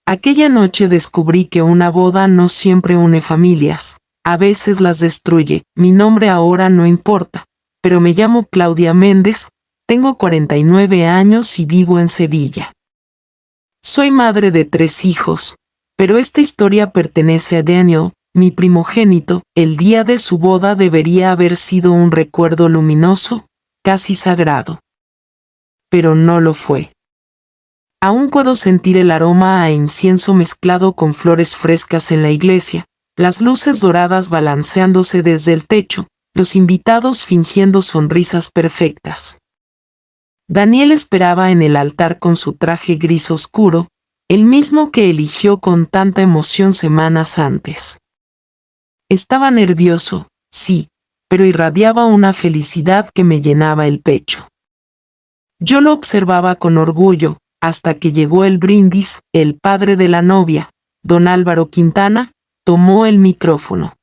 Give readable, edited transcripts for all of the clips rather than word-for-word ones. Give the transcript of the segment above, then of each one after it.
Aquella noche descubrí que una boda no siempre une familias, a veces las destruye. Mi nombre ahora no importa, pero me llamo Claudia Méndez, tengo 49 años y vivo en Sevilla. Soy madre de 3 hijos, pero esta historia pertenece a Daniel, mi primogénito. El día de su boda debería haber sido un recuerdo luminoso, casi sagrado. Pero no lo fue. Aún puedo sentir el aroma a incienso mezclado con flores frescas en la iglesia, las luces doradas balanceándose desde el techo, los invitados fingiendo sonrisas perfectas. Daniel esperaba en el altar con su traje gris oscuro, el mismo que eligió con tanta emoción semanas antes. Estaba nervioso, sí, pero irradiaba una felicidad que me llenaba el pecho. Yo lo observaba con orgullo, hasta que llegó el brindis. El padre de la novia, don Álvaro Quintana, tomó el micrófono.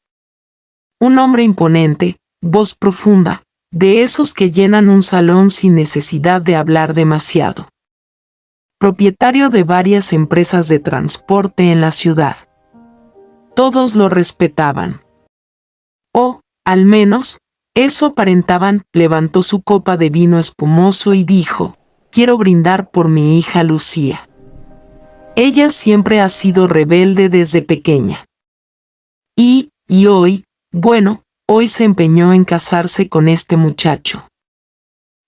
Un hombre imponente, voz profunda, de esos que llenan un salón sin necesidad de hablar demasiado. Propietario de varias empresas de transporte en la ciudad. Todos lo respetaban. O, al menos, eso aparentaban. Levantó su copa de vino espumoso y dijo: quiero brindar por mi hija Lucía. Ella siempre ha sido rebelde desde pequeña. Y hoy, hoy se empeñó en casarse con este muchacho.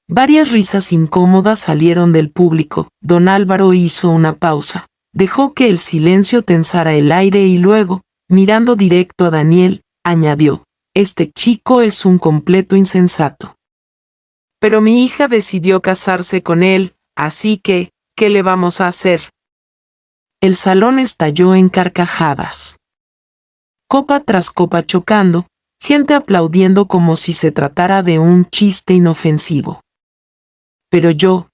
Varias risas incómodas salieron del público. Don Álvaro hizo una pausa, dejó que el silencio tensara el aire y luego, mirando directo a Daniel, añadió: este chico es un completo insensato. Pero mi hija decidió casarse con él, así que, ¿qué le vamos a hacer? El salón estalló en carcajadas. Copa tras copa chocando, gente aplaudiendo como si se tratara de un chiste inofensivo. Pero yo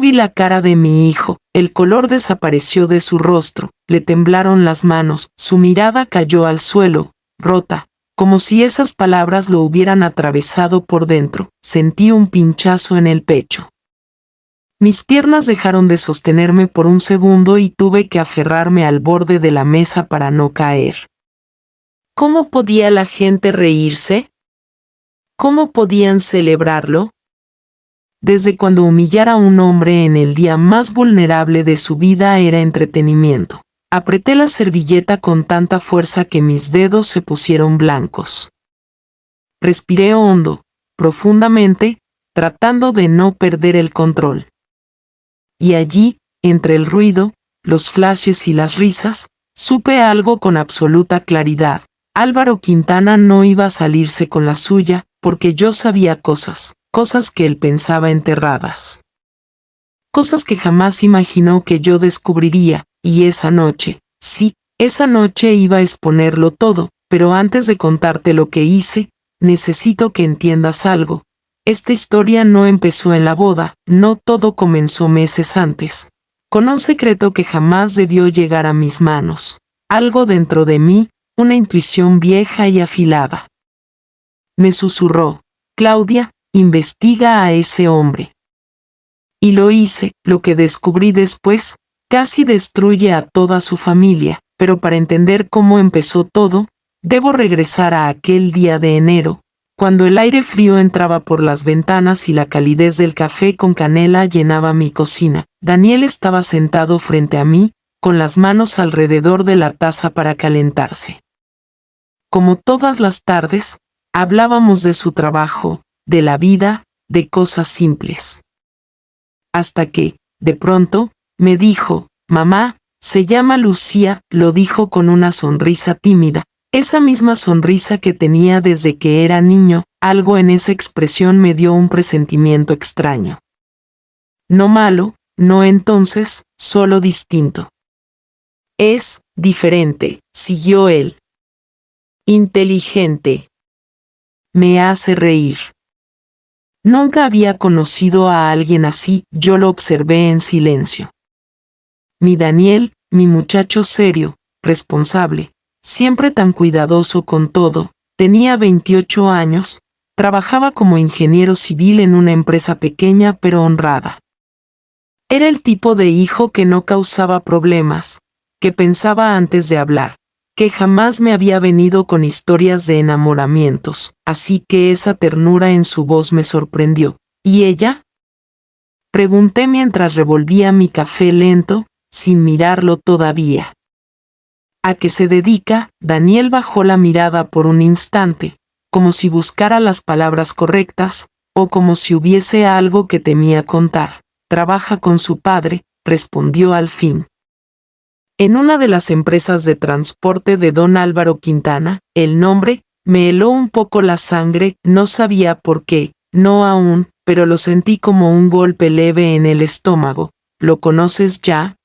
vi la cara de mi hijo, el color desapareció de su rostro, le temblaron las manos, su mirada cayó al suelo, rota, como si esas palabras lo hubieran atravesado por dentro. Sentí un pinchazo en el pecho. Mis piernas dejaron de sostenerme por un segundo y tuve que aferrarme al borde de la mesa para no caer. ¿Cómo podía la gente reírse? ¿Cómo podían celebrarlo? Desde cuando humillar a un hombre en el día más vulnerable de su vida era entretenimiento. Apreté la servilleta con tanta fuerza que mis dedos se pusieron blancos. Respiré hondo, profundamente, tratando de no perder el control. Y allí, entre el ruido, los flashes y las risas, supe algo con absoluta claridad. Álvaro Quintana no iba a salirse con la suya, porque yo sabía cosas que él pensaba enterradas. Cosas que jamás imaginó que yo descubriría. Y esa noche, sí, esa noche iba a exponerlo todo. Pero antes de contarte lo que hice, necesito que entiendas algo. Esta historia no empezó en la boda, no, todo comenzó meses antes, con un secreto que jamás debió llegar a mis manos. Algo dentro de mí, una intuición vieja y afilada. Me susurró: Claudia, investiga a ese hombre. Y lo hice. Lo que descubrí después casi destruye a toda su familia, pero para entender cómo empezó todo, debo regresar a aquel día de enero, cuando el aire frío entraba por las ventanas y la calidez del café con canela llenaba mi cocina. Daniel estaba sentado frente a mí, con las manos alrededor de la taza para calentarse. Como todas las tardes, hablábamos de su trabajo, de la vida, de cosas simples. Hasta que, de pronto, me dijo: mamá, se llama Lucía. Lo dijo con una sonrisa tímida, esa misma sonrisa que tenía desde que era niño. Algo en esa expresión me dio un presentimiento extraño. No malo, no entonces, solo distinto. Es diferente, siguió él. Inteligente. Me hace reír. Nunca había conocido a alguien así. Yo lo observé en silencio. Mi Daniel, mi muchacho serio, responsable, siempre tan cuidadoso con todo, tenía 28 años, trabajaba como ingeniero civil en una empresa pequeña pero honrada. Era el tipo de hijo que no causaba problemas, que pensaba antes de hablar, que jamás me había venido con historias de enamoramientos, así que esa ternura en su voz me sorprendió. ¿Y ella? Pregunté mientras revolvía mi café lento, sin mirarlo todavía. ¿A qué se dedica? Daniel bajó la mirada por un instante, como si buscara las palabras correctas, o como si hubiese algo que temía contar. Trabaja con su padre, respondió al fin. En una de las empresas de transporte de don Álvaro Quintana. El nombre me heló un poco la sangre, no sabía por qué, no aún, pero lo sentí como un golpe leve en el estómago. ¿Lo conoces ya?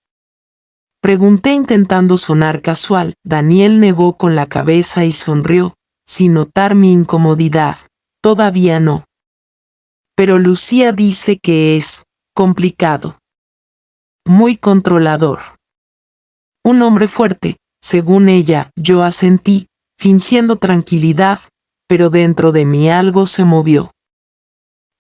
Pregunté intentando sonar casual. Daniel negó con la cabeza y sonrió, sin notar mi incomodidad. Todavía no. Pero Lucía dice que es complicado. Muy controlador. Un hombre fuerte, según ella. Yo asentí, fingiendo tranquilidad, pero dentro de mí algo se movió.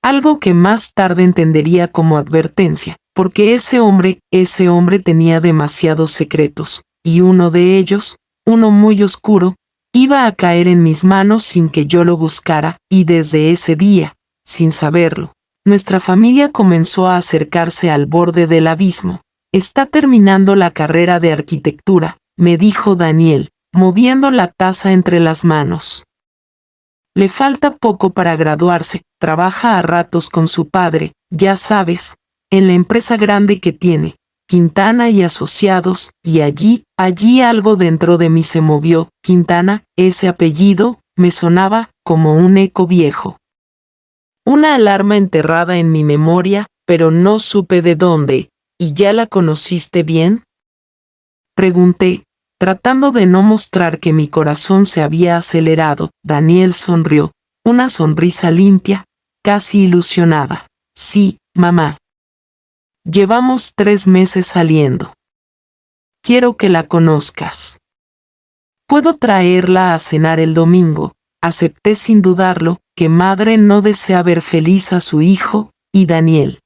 Algo que más tarde entendería como advertencia, porque ese hombre tenía demasiados secretos, y uno de ellos, uno muy oscuro, iba a caer en mis manos sin que yo lo buscara, y desde ese día, sin saberlo, nuestra familia comenzó a acercarse al borde del abismo. Está terminando la carrera de arquitectura, me dijo Daniel, moviendo la taza entre las manos. Le falta poco para graduarse, trabaja a ratos con su padre, ya sabes, en la empresa grande que tiene, Quintana y Asociados, y allí algo dentro de mí se movió. Quintana, ese apellido, me sonaba como un eco viejo. Una alarma enterrada en mi memoria, pero no supe de dónde. ¿Y ya la conociste bien? Pregunté, tratando de no mostrar que mi corazón se había acelerado. Daniel sonrió, una sonrisa limpia, casi ilusionada. Sí, mamá. Llevamos 3 meses saliendo. Quiero que la conozcas. Puedo traerla a cenar el domingo. Acepté sin dudarlo, que madre no desea ver feliz a su hijo, y Daniel.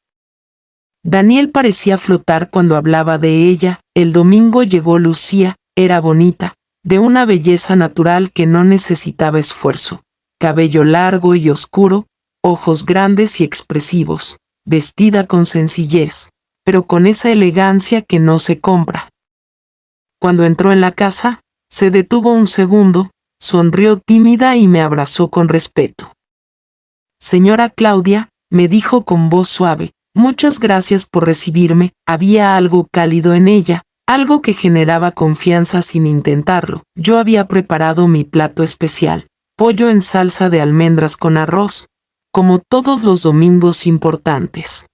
Daniel parecía flotar cuando hablaba de ella. El domingo llegó Lucía, era bonita, de una belleza natural que no necesitaba esfuerzo. Cabello largo y oscuro, ojos grandes y expresivos, vestida con sencillez, pero con esa elegancia que no se compra. Cuando entró en la casa, se detuvo un segundo, sonrió tímida y me abrazó con respeto. Señora Claudia, me dijo con voz suave, muchas gracias por recibirme. Había algo cálido en ella, algo que generaba confianza sin intentarlo. Yo había preparado mi plato especial, pollo en salsa de almendras con arroz, como todos los domingos importantes.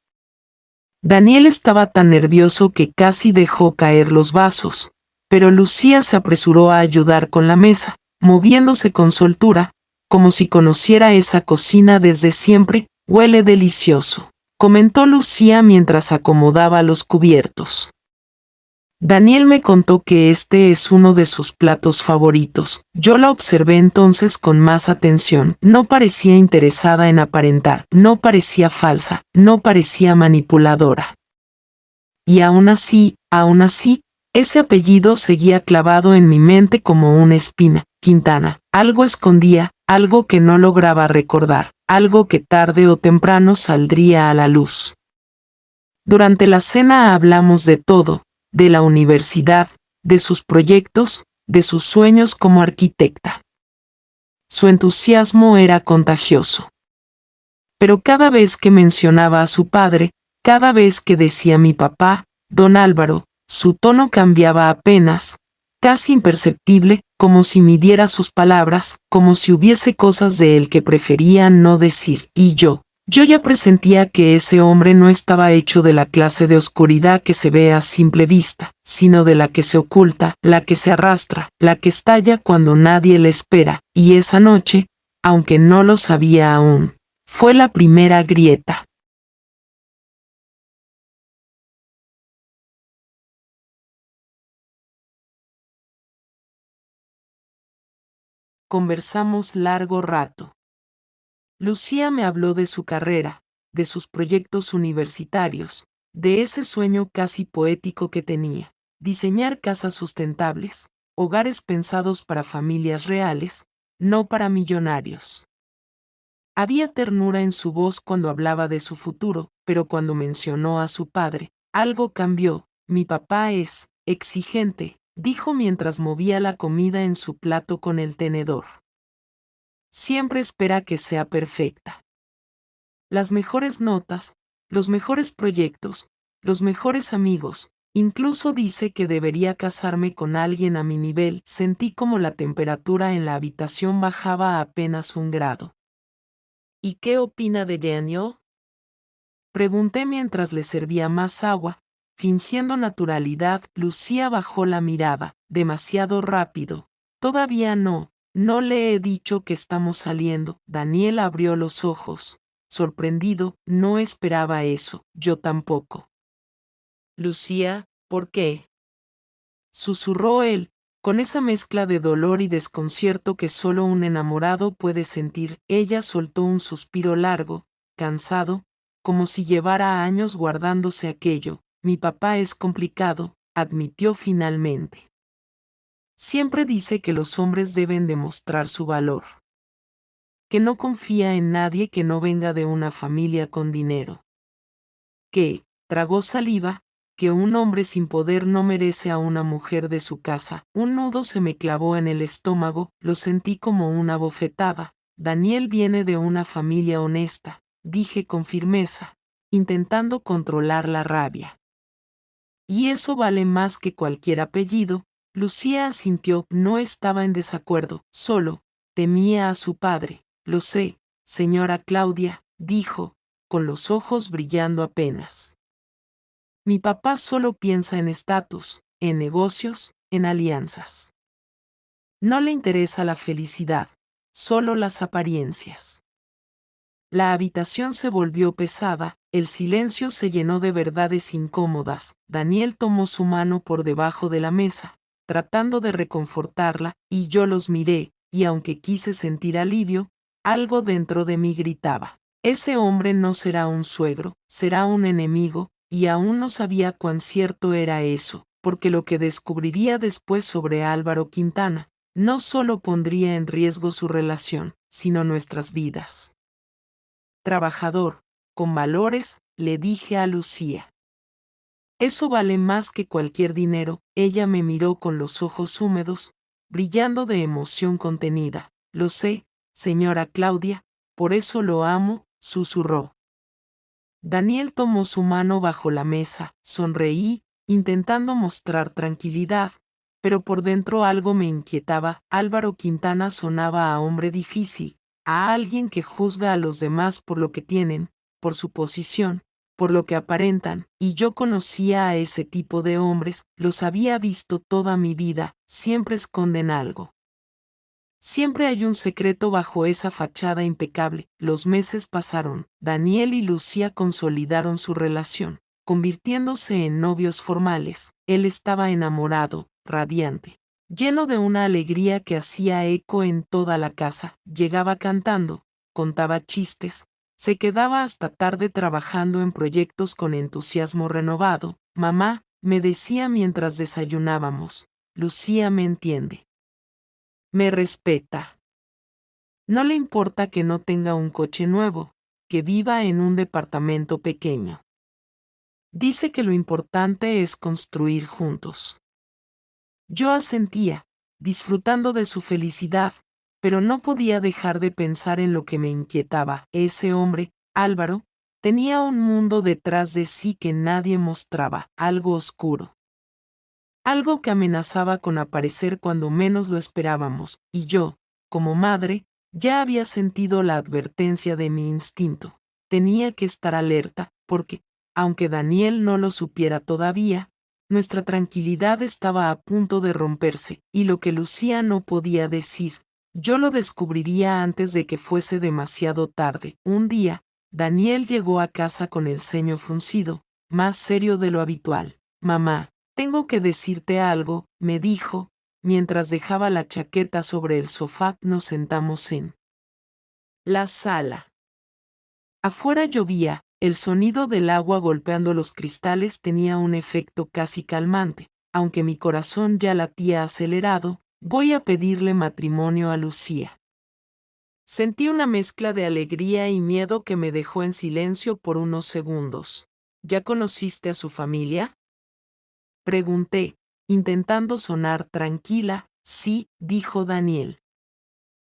Daniel estaba tan nervioso que casi dejó caer los vasos, pero Lucía se apresuró a ayudar con la mesa, moviéndose con soltura, como si conociera esa cocina desde siempre. Huele delicioso, comentó Lucía mientras acomodaba los cubiertos. Daniel me contó que este es uno de sus platos favoritos. Yo la observé entonces con más atención. No parecía interesada en aparentar, no parecía falsa, no parecía manipuladora. Y aún así, ese apellido seguía clavado en mi mente como una espina. Quintana, algo escondía, algo que no lograba recordar, algo que tarde o temprano saldría a la luz. Durante la cena hablamos de todo, de la universidad, de sus proyectos, de sus sueños como arquitecta. Su entusiasmo era contagioso. Pero cada vez que mencionaba a su padre, cada vez que decía mi papá, don Álvaro, su tono cambiaba apenas, casi imperceptible, como si midiera sus palabras, como si hubiese cosas de él que prefería no decir. Y yo ya presentía que ese hombre no estaba hecho de la clase de oscuridad que se ve a simple vista, sino de la que se oculta, la que se arrastra, la que estalla cuando nadie le espera. Y esa noche, aunque no lo sabía aún, fue la primera grieta. Conversamos largo rato. Lucía me habló de su carrera, de sus proyectos universitarios, de ese sueño casi poético que tenía. diseñar casas sustentables, hogares pensados para familias reales, no para millonarios. Había ternura en su voz cuando hablaba de su futuro, pero cuando mencionó a su padre, algo cambió. Mi papá es exigente, dijo mientras movía la comida en su plato con el tenedor. Siempre espera que sea perfecta. Las mejores notas, los mejores proyectos, los mejores amigos, incluso dice que debería casarme con alguien a mi nivel. Sentí como la temperatura en la habitación bajaba a apenas 1 grado. ¿Y qué opina de Daniel? Pregunté mientras le servía más agua. Fingiendo naturalidad, Lucía bajó la mirada, demasiado rápido. Todavía no le he dicho que estamos saliendo. Daniel abrió los ojos. Sorprendido, no esperaba eso, yo tampoco. Lucía, ¿por qué? Susurró él, con esa mezcla de dolor y desconcierto que solo un enamorado puede sentir. Ella soltó un suspiro largo, cansado, como si llevara años guardándose aquello. Mi papá es complicado, admitió finalmente. Siempre dice que los hombres deben demostrar su valor. Que no confía en nadie que no venga de una familia con dinero. Que, tragó saliva, que un hombre sin poder no merece a una mujer de su casa. Un nudo se me clavó en el estómago, lo sentí como una bofetada. Daniel viene de una familia honesta, dije con firmeza, intentando controlar la rabia. Y eso vale más que cualquier apellido. Lucía asintió, no estaba en desacuerdo, solo temía a su padre. Lo sé, señora Claudia, dijo, con los ojos brillando apenas. Mi papá solo piensa en estatus, en negocios, en alianzas. No le interesa la felicidad, solo las apariencias. La habitación se volvió pesada, el silencio se llenó de verdades incómodas. Daniel tomó su mano por debajo de la mesa, tratando de reconfortarla, y yo los miré, y aunque quise sentir alivio, algo dentro de mí gritaba. Ese hombre no será un suegro, será un enemigo, y aún no sabía cuán cierto era eso, porque lo que descubriría después sobre Álvaro Quintana, no solo pondría en riesgo su relación, sino nuestras vidas. Trabajador, con valores, le dije a Lucía. Eso vale más que cualquier dinero. Ella me miró con los ojos húmedos, brillando de emoción contenida. Lo sé, señora Claudia, por eso lo amo, susurró. Daniel tomó su mano bajo la mesa, sonreí, intentando mostrar tranquilidad, pero por dentro algo me inquietaba. Álvaro Quintana sonaba a hombre difícil, a alguien que juzga a los demás por lo que tienen, por su posición, por lo que aparentan, y yo conocía a ese tipo de hombres, los había visto toda mi vida, siempre esconden algo. Siempre hay un secreto bajo esa fachada impecable. Los meses pasaron. Daniel y Lucía consolidaron su relación, convirtiéndose en novios formales. Él estaba enamorado, radiante, lleno de una alegría que hacía eco en toda la casa. Llegaba cantando, contaba chistes, se quedaba hasta tarde trabajando en proyectos con entusiasmo renovado. Mamá, me decía mientras desayunábamos, Lucía me entiende. Me respeta. No le importa que no tenga un coche nuevo, que viva en un departamento pequeño. Dice que lo importante es construir juntos. Yo asentía, disfrutando de su felicidad, pero no podía dejar de pensar en lo que me inquietaba. Ese hombre, Álvaro, tenía un mundo detrás de sí que nadie mostraba, algo oscuro. Algo que amenazaba con aparecer cuando menos lo esperábamos, y yo, como madre, ya había sentido la advertencia de mi instinto. Tenía que estar alerta, porque, aunque Daniel no lo supiera todavía, nuestra tranquilidad estaba a punto de romperse, y lo que Lucía no podía decir, yo lo descubriría antes de que fuese demasiado tarde. Un día, Daniel llegó a casa con el ceño fruncido, más serio de lo habitual. Mamá, tengo que decirte algo, me dijo, mientras dejaba la chaqueta sobre el sofá. Nos sentamos en la sala. Afuera llovía, el sonido del agua golpeando los cristales tenía un efecto casi calmante, aunque mi corazón ya latía acelerado, voy a pedirle matrimonio a Lucía. Sentí una mezcla de alegría y miedo que me dejó en silencio por unos segundos. ¿Ya conociste a su familia? Pregunté, intentando sonar tranquila. Sí, dijo Daniel.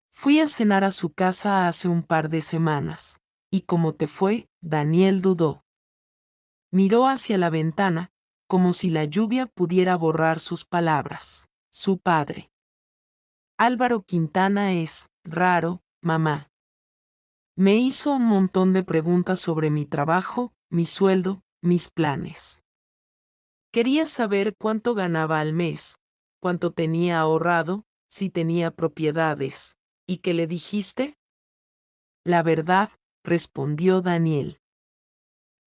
Fui a cenar a su casa hace un par de semanas. ¿Y cómo te fue? Daniel dudó. Miró hacia la ventana, como si la lluvia pudiera borrar sus palabras. Su padre. Álvaro Quintana es raro, mamá. Me hizo un montón de preguntas sobre mi trabajo, mi sueldo, mis planes. Quería saber cuánto ganaba al mes, cuánto tenía ahorrado, si tenía propiedades. ¿Y qué le dijiste? La verdad, respondió Daniel.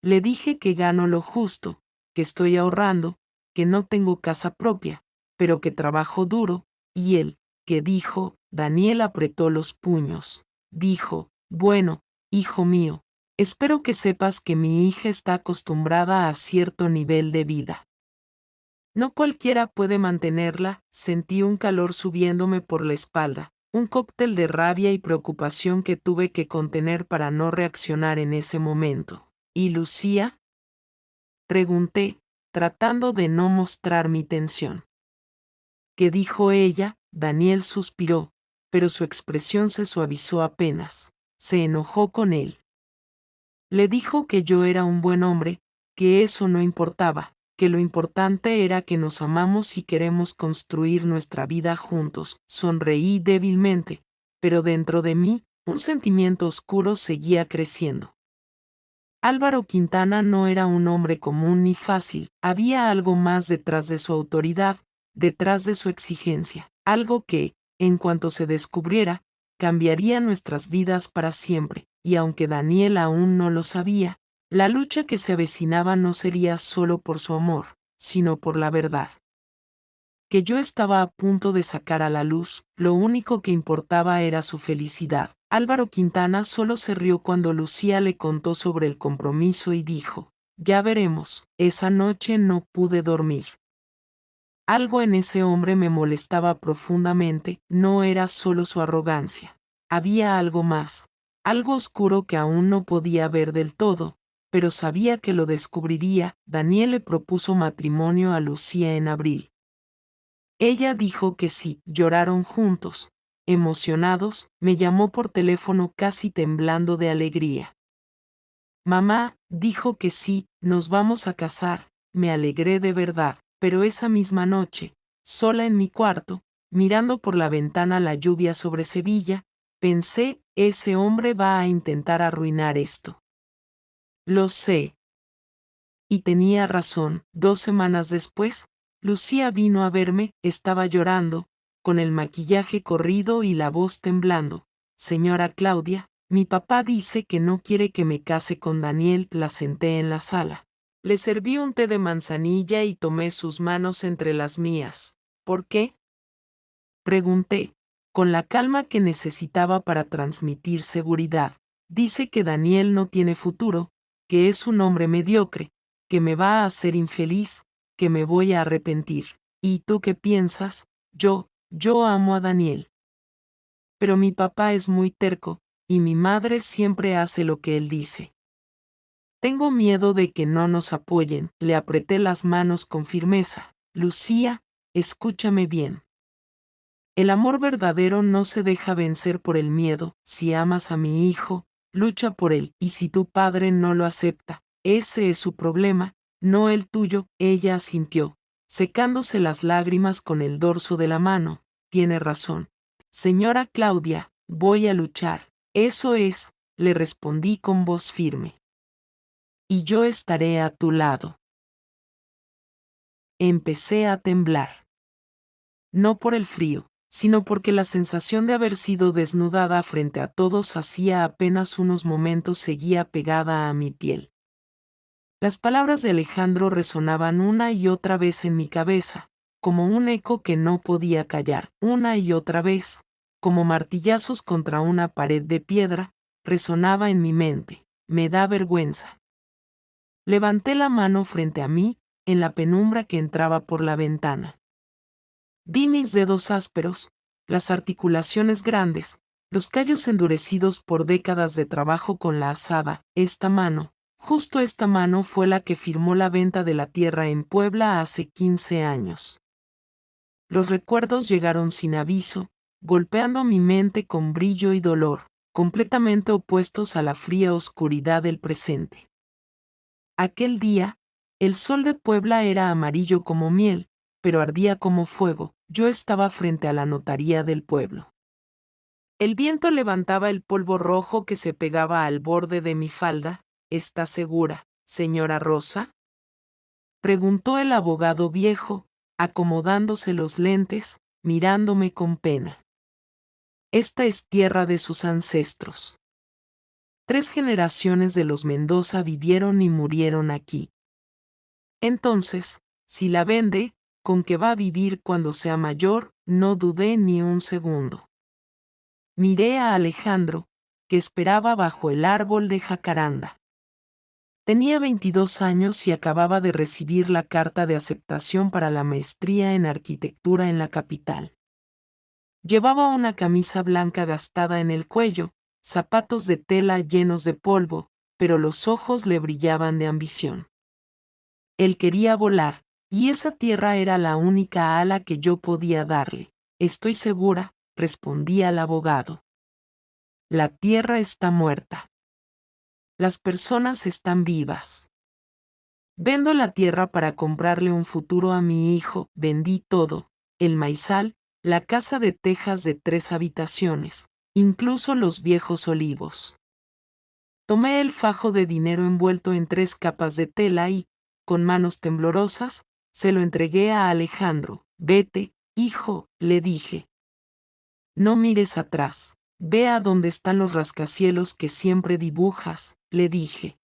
Le dije que gano lo justo, que estoy ahorrando, que no tengo casa propia, pero que trabajo duro, y él, ¿qué dijo? Daniel apretó los puños. Dijo, bueno, hijo mío, espero que sepas que mi hija está acostumbrada a cierto nivel de vida. No cualquiera puede mantenerla. Sentí un calor subiéndome por la espalda, un cóctel de rabia y preocupación que tuve que contener para no reaccionar en ese momento. ¿Y Lucía? Pregunté, tratando de no mostrar mi tensión. ¿Qué dijo ella? Daniel suspiró, pero su expresión se suavizó apenas. Se enojó con él. Le dijo que yo era un buen hombre, que eso no importaba, que lo importante era que nos amamos y queremos construir nuestra vida juntos. Sonreí débilmente, pero dentro de mí, un sentimiento oscuro seguía creciendo. Álvaro Quintana no era un hombre común ni fácil, había algo más detrás de su autoridad, detrás de su exigencia, algo que, en cuanto se descubriera, cambiaría nuestras vidas para siempre, y aunque Daniel aún no lo sabía, la lucha que se avecinaba no sería solo por su amor, sino por la verdad. Que yo estaba a punto de sacar a la luz, lo único que importaba era su felicidad. Álvaro Quintana solo se rió cuando Lucía le contó sobre el compromiso y dijo, ya veremos, esa noche no pude dormir. Algo en ese hombre me molestaba profundamente, no era solo su arrogancia. Había algo más, algo oscuro que aún no podía ver del todo, pero sabía que lo descubriría. Daniel le propuso matrimonio a Lucía en abril. Ella dijo que sí, lloraron juntos. Emocionados, me llamó por teléfono casi temblando de alegría. Mamá, dijo que sí, nos vamos a casar. Me alegré de verdad, pero esa misma noche, sola en mi cuarto, mirando por la ventana la lluvia sobre Sevilla, pensé, ese hombre va a intentar arruinar esto. Lo sé. Y tenía razón. 2 semanas después, Lucía vino a verme, estaba llorando, con el maquillaje corrido y la voz temblando. Señora Claudia, mi papá dice que no quiere que me case con Daniel. La senté en la sala. Le serví un té de manzanilla y tomé sus manos entre las mías. ¿Por qué? Pregunté, con la calma que necesitaba para transmitir seguridad. Dice que Daniel no tiene futuro, que es un hombre mediocre, que me va a hacer infeliz, que me voy a arrepentir. ¿Y tú qué piensas? Yo amo a Daniel. Pero mi papá es muy terco, y mi madre siempre hace lo que él dice. Tengo miedo de que no nos apoyen. Le apreté las manos con firmeza. Lucía, escúchame bien. El amor verdadero no se deja vencer por el miedo. Si amas a mi hijo, lucha por él, y si tu padre no lo acepta, ese es su problema, no el tuyo. Ella asintió, secándose las lágrimas con el dorso de la mano. Tiene razón. Señora Claudia, voy a luchar. Eso es, le respondí con voz firme. Y yo estaré a tu lado. Empecé a temblar. No por el frío, sino porque la sensación de haber sido desnudada frente a todos hacía apenas unos momentos seguía pegada a mi piel. Las palabras de Alejandro resonaban una y otra vez en mi cabeza, como un eco que no podía callar. Una y otra vez, como martillazos contra una pared de piedra, resonaba en mi mente. Me da vergüenza. Levanté la mano frente a mí, en la penumbra que entraba por la ventana. Vi mis dedos ásperos, las articulaciones grandes, los callos endurecidos por décadas de trabajo con la azada. Esta mano, justo esta mano fue la que firmó la venta de la tierra en Puebla hace 15 años. Los recuerdos llegaron sin aviso, golpeando mi mente con brillo y dolor, completamente opuestos a la fría oscuridad del presente. Aquel día, el sol de Puebla era amarillo como miel, pero ardía como fuego. Yo estaba frente a la notaría del pueblo. El viento levantaba el polvo rojo que se pegaba al borde de mi falda. ¿Está segura, señora Rosa?, preguntó el abogado viejo, acomodándose los lentes, mirándome con pena. Esta es tierra de sus ancestros. 3 generaciones de los Mendoza vivieron y murieron aquí. Entonces, si la vende, ¿con qué va a vivir cuando sea mayor? No dudé ni un segundo. Miré a Alejandro, que esperaba bajo el árbol de jacaranda. Tenía 22 años y acababa de recibir la carta de aceptación para la maestría en arquitectura en la capital. Llevaba una camisa blanca gastada en el cuello, zapatos de tela llenos de polvo, pero los ojos le brillaban de ambición. Él quería volar, y esa tierra era la única ala que yo podía darle. Estoy segura, respondía el abogado. La tierra está muerta. Las personas están vivas. Vendo la tierra para comprarle un futuro a mi hijo. Vendí todo, el maizal, la casa de tejas de 3 habitaciones, incluso los viejos olivos. Tomé el fajo de dinero envuelto en 3 capas de tela y, con manos temblorosas, se lo entregué a Alejandro. Vete, hijo, le dije. No mires atrás. Ve a donde están los rascacielos que siempre dibujas, le dije.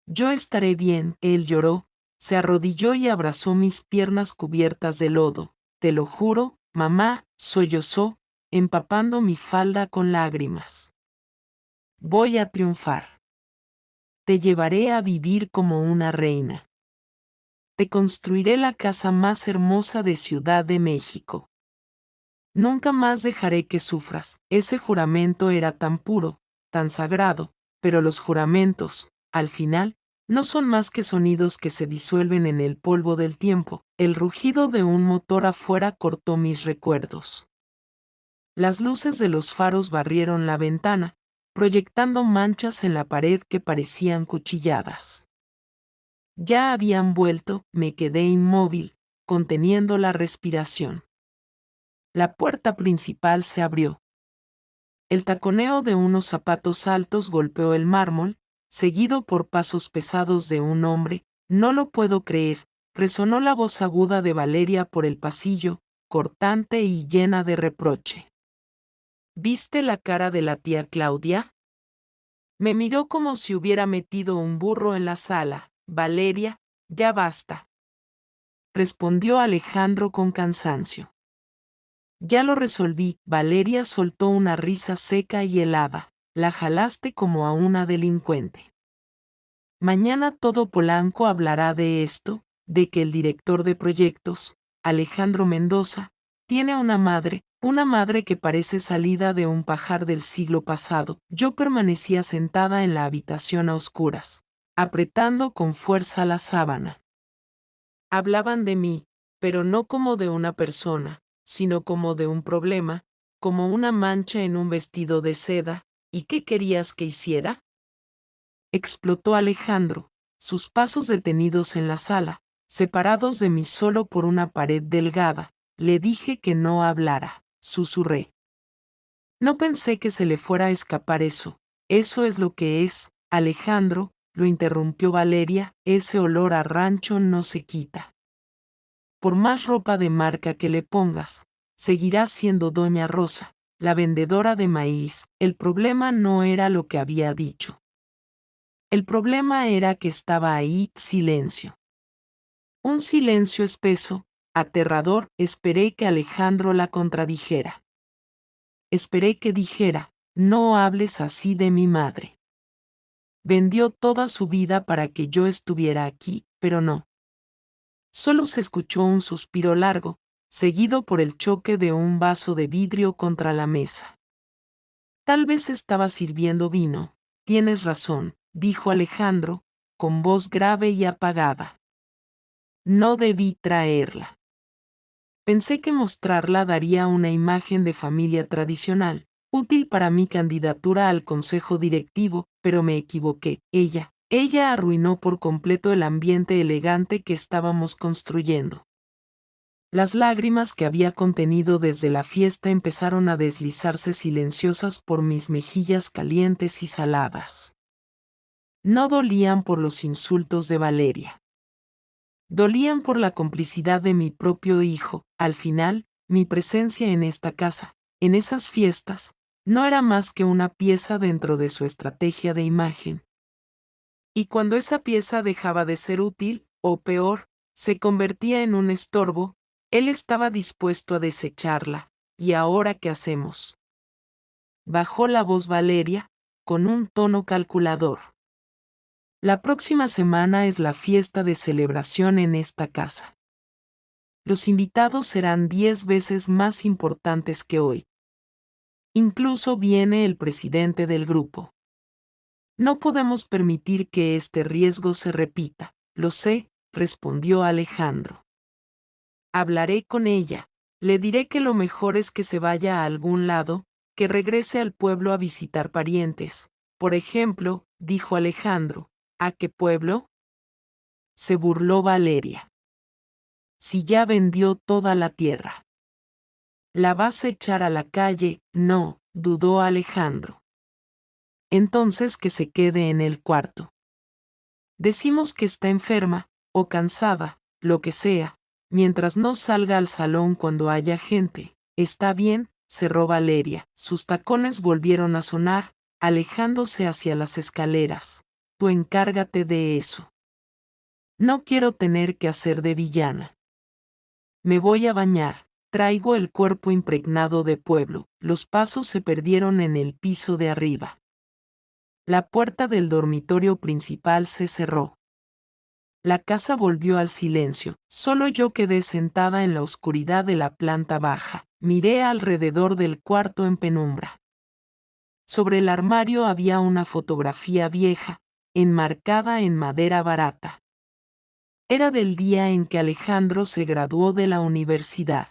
Yo estaré bien. Él lloró, se arrodilló y abrazó mis piernas cubiertas de lodo. Te lo juro, mamá, sollozó, empapando mi falda con lágrimas. Voy a triunfar. Te llevaré a vivir como una reina. Te construiré la casa más hermosa de Ciudad de México. Nunca más dejaré que sufras. Ese juramento era tan puro, tan sagrado, pero los juramentos, al final, no son más que sonidos que se disuelven en el polvo del tiempo. El rugido de un motor afuera cortó mis recuerdos. Las luces de los faros barrieron la ventana, proyectando manchas en la pared que parecían cuchilladas. Ya habían vuelto. Me quedé inmóvil, conteniendo la respiración. La puerta principal se abrió. El taconeo de unos zapatos altos golpeó el mármol, seguido por pasos pesados de un hombre. No lo puedo creer, resonó la voz aguda de Valeria por el pasillo, cortante y llena de reproche. ¿Viste la cara de la tía Claudia? Me miró como si hubiera metido un burro en la sala. Valeria, ya basta, respondió Alejandro con cansancio. Ya lo resolví. Valeria soltó una risa seca y helada. La jalaste como a una delincuente. Mañana todo Polanco hablará de esto, de que el director de proyectos, Alejandro Mendoza, tiene una madre que parece salida de un pajar del siglo pasado. Yo permanecía sentada en la habitación a oscuras, apretando con fuerza la sábana. Hablaban de mí, pero no como de una persona, sino como de un problema, como una mancha en un vestido de seda. ¿Y qué querías que hiciera?, explotó Alejandro, sus pasos detenidos en la sala, separados de mí solo por una pared delgada. Le dije que no hablara, susurré. No pensé que se le fuera a escapar eso. Eso es lo que es, Alejandro, lo interrumpió Valeria, ese olor a rancho no se quita. Por más ropa de marca que le pongas, seguirá siendo Doña Rosa, la vendedora de maíz. El problema no era lo que había dicho. El problema era que estaba ahí, silencio. Un silencio espeso, aterrador. Esperé que Alejandro la contradijera. Esperé que dijera, no hables así de mi madre. Vendió toda su vida para que yo estuviera aquí, pero no. Solo se escuchó un suspiro largo, seguido por el choque de un vaso de vidrio contra la mesa. Tal vez estaba sirviendo vino. Tienes razón, dijo Alejandro, con voz grave y apagada. No debí traerla. Pensé que mostrarla daría una imagen de familia tradicional, útil para mi candidatura al consejo directivo, pero me equivoqué. Ella arruinó por completo el ambiente elegante que estábamos construyendo. Las lágrimas que había contenido desde la fiesta empezaron a deslizarse silenciosas por mis mejillas calientes y saladas. No dolían por los insultos de Valeria. Dolían por la complicidad de mi propio hijo. Al final, mi presencia en esta casa, en esas fiestas, no era más que una pieza dentro de su estrategia de imagen. Y cuando esa pieza dejaba de ser útil, o peor, se convertía en un estorbo, él estaba dispuesto a desecharla. ¿Y ahora qué hacemos? Bajó la voz Valeria, con un tono calculador. La próxima semana es la fiesta de celebración en esta casa. Los invitados serán 10 veces más importantes que hoy. Incluso viene el presidente del grupo. No podemos permitir que este riesgo se repita. Lo sé, respondió Alejandro. Hablaré con ella. Le diré que lo mejor es que se vaya a algún lado, que regrese al pueblo a visitar parientes. Por ejemplo, dijo Alejandro. ¿A qué pueblo? Se burló Valeria. Si ya vendió toda la tierra. ¿La vas a echar a la calle? No, dudó Alejandro. Entonces que se quede en el cuarto. Decimos que está enferma, o cansada, lo que sea, mientras no salga al salón cuando haya gente. Está bien, cerró Valeria. Sus tacones volvieron a sonar, alejándose hacia las escaleras. Tú encárgate de eso. No quiero tener que hacer de villana. Me voy a bañar. Traigo el cuerpo impregnado de pueblo. Los pasos se perdieron en el piso de arriba. La puerta del dormitorio principal se cerró. La casa volvió al silencio. Solo yo quedé sentada en la oscuridad de la planta baja. Miré alrededor del cuarto en penumbra. Sobre el armario había una fotografía vieja, enmarcada en madera barata. Era del día en que Alejandro se graduó de la universidad.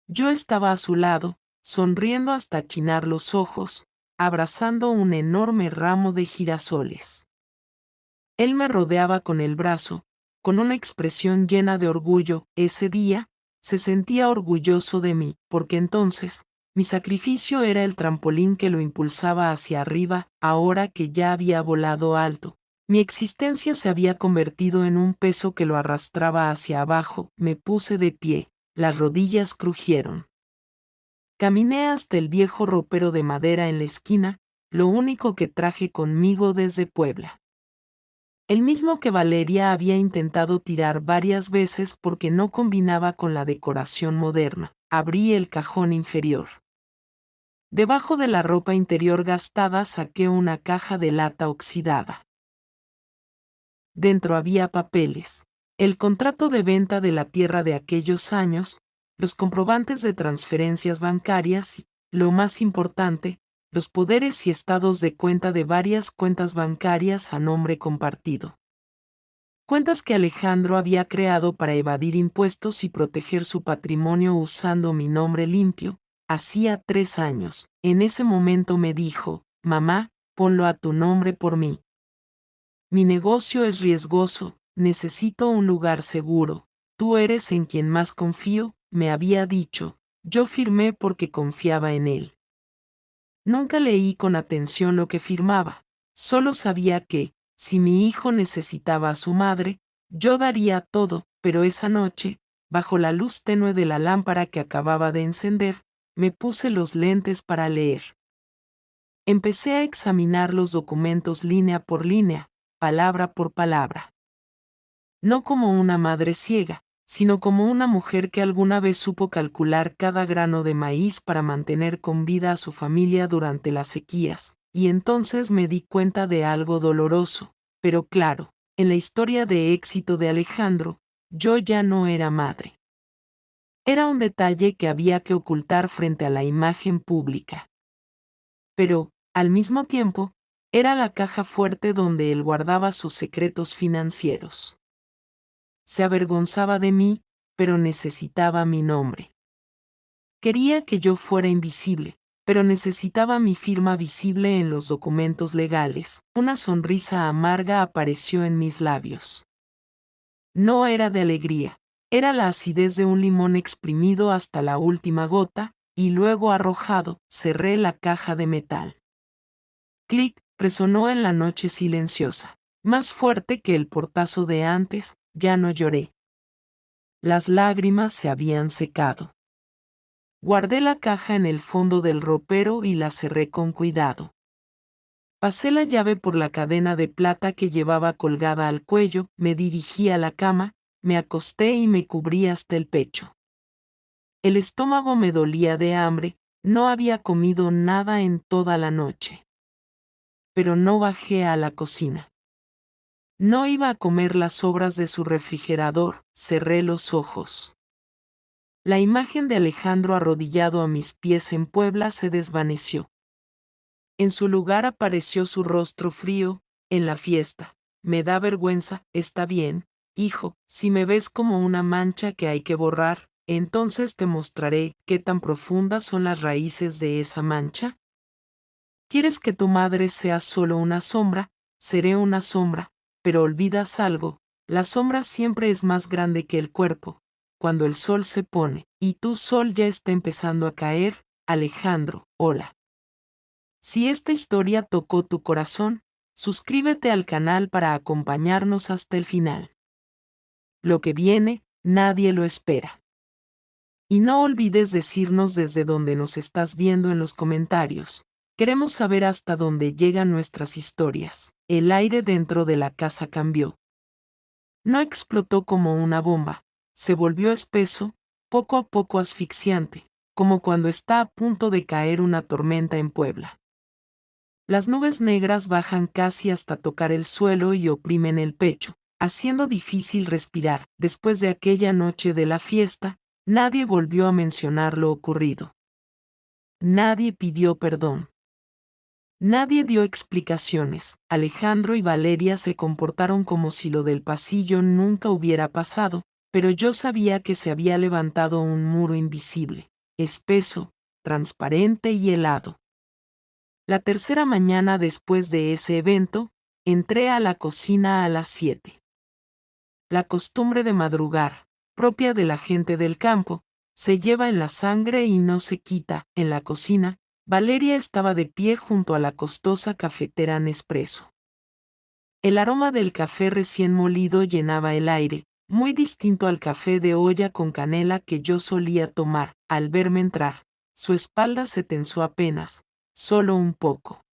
Yo estaba a su lado, sonriendo hasta achinar los ojos, abrazando un enorme ramo de girasoles. Él me rodeaba con el brazo, con una expresión llena de orgullo. Ese día, se sentía orgulloso de mí, porque entonces, mi sacrificio era el trampolín que lo impulsaba hacia arriba. Ahora que ya había volado alto, mi existencia se había convertido en un peso que lo arrastraba hacia abajo. Me puse de pie, las rodillas crujieron. Caminé hasta el viejo ropero de madera en la esquina, lo único que traje conmigo desde Puebla. El mismo que Valeria había intentado tirar varias veces porque no combinaba con la decoración moderna. Abrí el cajón inferior. Debajo de la ropa interior gastada saqué una caja de lata oxidada. Dentro había papeles, el contrato de venta de la tierra de aquellos años, los comprobantes de transferencias bancarias y, lo más importante, los poderes y estados de cuenta de varias cuentas bancarias a nombre compartido. Cuentas que Alejandro había creado para evadir impuestos y proteger su patrimonio usando mi nombre limpio. Hacía 3 años. En ese momento me dijo, mamá, ponlo a tu nombre por mí. Mi negocio es riesgoso, necesito un lugar seguro. Tú eres en quien más confío, me había dicho. Yo firmé porque confiaba en él. Nunca leí con atención lo que firmaba. Solo sabía que, si mi hijo necesitaba a su madre, yo daría todo, pero esa noche, bajo la luz tenue de la lámpara que acababa de encender, me puse los lentes para leer. Empecé a examinar los documentos línea por línea, palabra por palabra. No como una madre ciega, sino como una mujer que alguna vez supo calcular cada grano de maíz para mantener con vida a su familia durante las sequías, y entonces me di cuenta de algo doloroso, pero claro, en la historia de éxito de Alejandro, yo ya no era madre. Era un detalle que había que ocultar frente a la imagen pública. Pero, al mismo tiempo, era la caja fuerte donde él guardaba sus secretos financieros. Se avergonzaba de mí, pero necesitaba mi nombre. Quería que yo fuera invisible, pero necesitaba mi firma visible en los documentos legales. Una sonrisa amarga apareció en mis labios. No era de alegría, era la acidez de un limón exprimido hasta la última gota, y luego arrojado. Cerré la caja de metal. Clic, resonó en la noche silenciosa. Más fuerte que el portazo de antes, ya no lloré. Las lágrimas se habían secado. Guardé la caja en el fondo del ropero y la cerré con cuidado. Pasé la llave por la cadena de plata que llevaba colgada al cuello, me dirigí a la cama, me acosté y me cubrí hasta el pecho. El estómago me dolía de hambre, no había comido nada en toda la noche. Pero no bajé a la cocina. No iba a comer las sobras de su refrigerador, cerré los ojos. La imagen de Alejandro arrodillado a mis pies en Puebla se desvaneció. En su lugar apareció su rostro frío, en la fiesta. Me da vergüenza, está bien, hijo, si me ves como una mancha que hay que borrar, entonces te mostraré qué tan profundas son las raíces de esa mancha. ¿Quieres que tu madre sea solo una sombra? Seré una sombra, pero olvidas algo, la sombra siempre es más grande que el cuerpo. Cuando el sol se pone, y tu sol ya está empezando a caer, Alejandro, hola. Si esta historia tocó tu corazón, suscríbete al canal para acompañarnos hasta el final. Lo que viene, nadie lo espera. Y no olvides decirnos desde dónde nos estás viendo en los comentarios. Queremos saber hasta dónde llegan nuestras historias. El aire dentro de la casa cambió. No explotó como una bomba, se volvió espeso, poco a poco asfixiante, como cuando está a punto de caer una tormenta en Puebla. Las nubes negras bajan casi hasta tocar el suelo y oprimen el pecho, haciendo difícil respirar. Después de aquella noche de la fiesta, nadie volvió a mencionar lo ocurrido. Nadie pidió perdón. Nadie dio explicaciones. Alejandro y Valeria se comportaron como si lo del pasillo nunca hubiera pasado, pero yo sabía que se había levantado un muro invisible, espeso, transparente y helado. La tercera mañana después de ese evento, entré a la cocina a las 7. La costumbre de madrugar, propia de la gente del campo, se lleva en la sangre y no se quita. En la cocina, Valeria estaba de pie junto a la costosa cafetera Nespresso. El aroma del café recién molido llenaba el aire, muy distinto al café de olla con canela que yo solía tomar. Al verme entrar, su espalda se tensó apenas, solo un poco.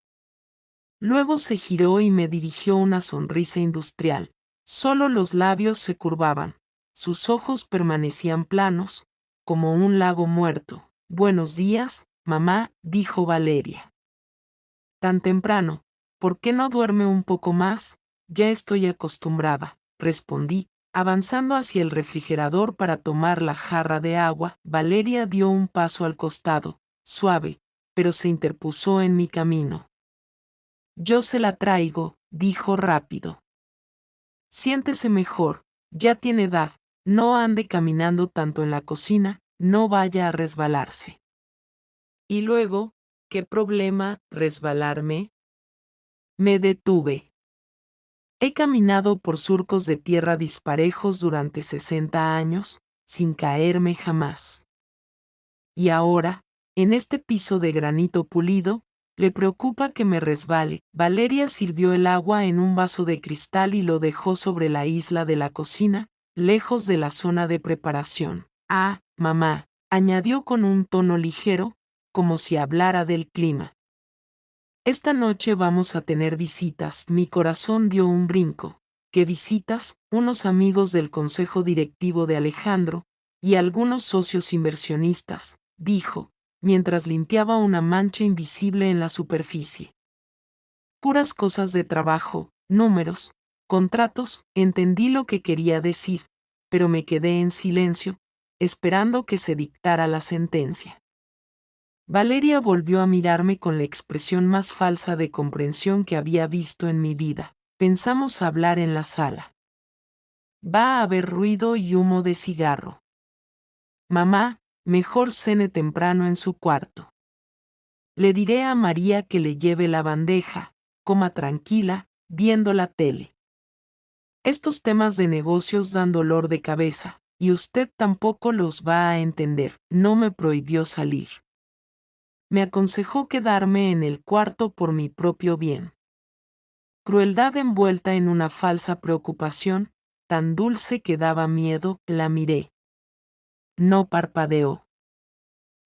Luego se giró y me dirigió una sonrisa industrial. Solo los labios se curvaban. Sus ojos permanecían planos, como un lago muerto. Buenos días, mamá, dijo Valeria. Tan temprano, ¿por qué no duerme un poco más? Ya estoy acostumbrada, respondí, avanzando hacia el refrigerador para tomar la jarra de agua. Valeria dio un paso al costado, suave, pero se interpuso en mi camino. Yo se la traigo, dijo rápido. Siéntese mejor, ya tiene edad, no ande caminando tanto en la cocina, no vaya a resbalarse. Y luego, ¿qué problema, resbalarme? Me detuve. He caminado por surcos de tierra disparejos durante 60 años, sin caerme jamás. Y ahora, en este piso de granito pulido, le preocupa que me resbale. Valeria sirvió el agua en un vaso de cristal y lo dejó sobre la isla de la cocina, lejos de la zona de preparación. Ah, mamá, añadió con un tono ligero, como si hablara del clima. Esta noche vamos a tener visitas. Mi corazón dio un brinco. ¿Qué visitas? Unos amigos del consejo directivo de Alejandro, y algunos socios inversionistas, dijo, mientras limpiaba una mancha invisible en la superficie. Puras cosas de trabajo, números, contratos, entendí lo que quería decir, pero me quedé en silencio, esperando que se dictara la sentencia. Valeria volvió a mirarme con la expresión más falsa de comprensión que había visto en mi vida. Pensamos hablar en la sala. Va a haber ruido y humo de cigarro. Mamá, mejor cene temprano en su cuarto. Le diré a María que le lleve la bandeja, coma tranquila, viendo la tele. Estos temas de negocios dan dolor de cabeza, y usted tampoco los va a entender. No me prohibió salir. Me aconsejó quedarme en el cuarto por mi propio bien. Crueldad envuelta en una falsa preocupación, tan dulce que daba miedo, la miré. No parpadeó.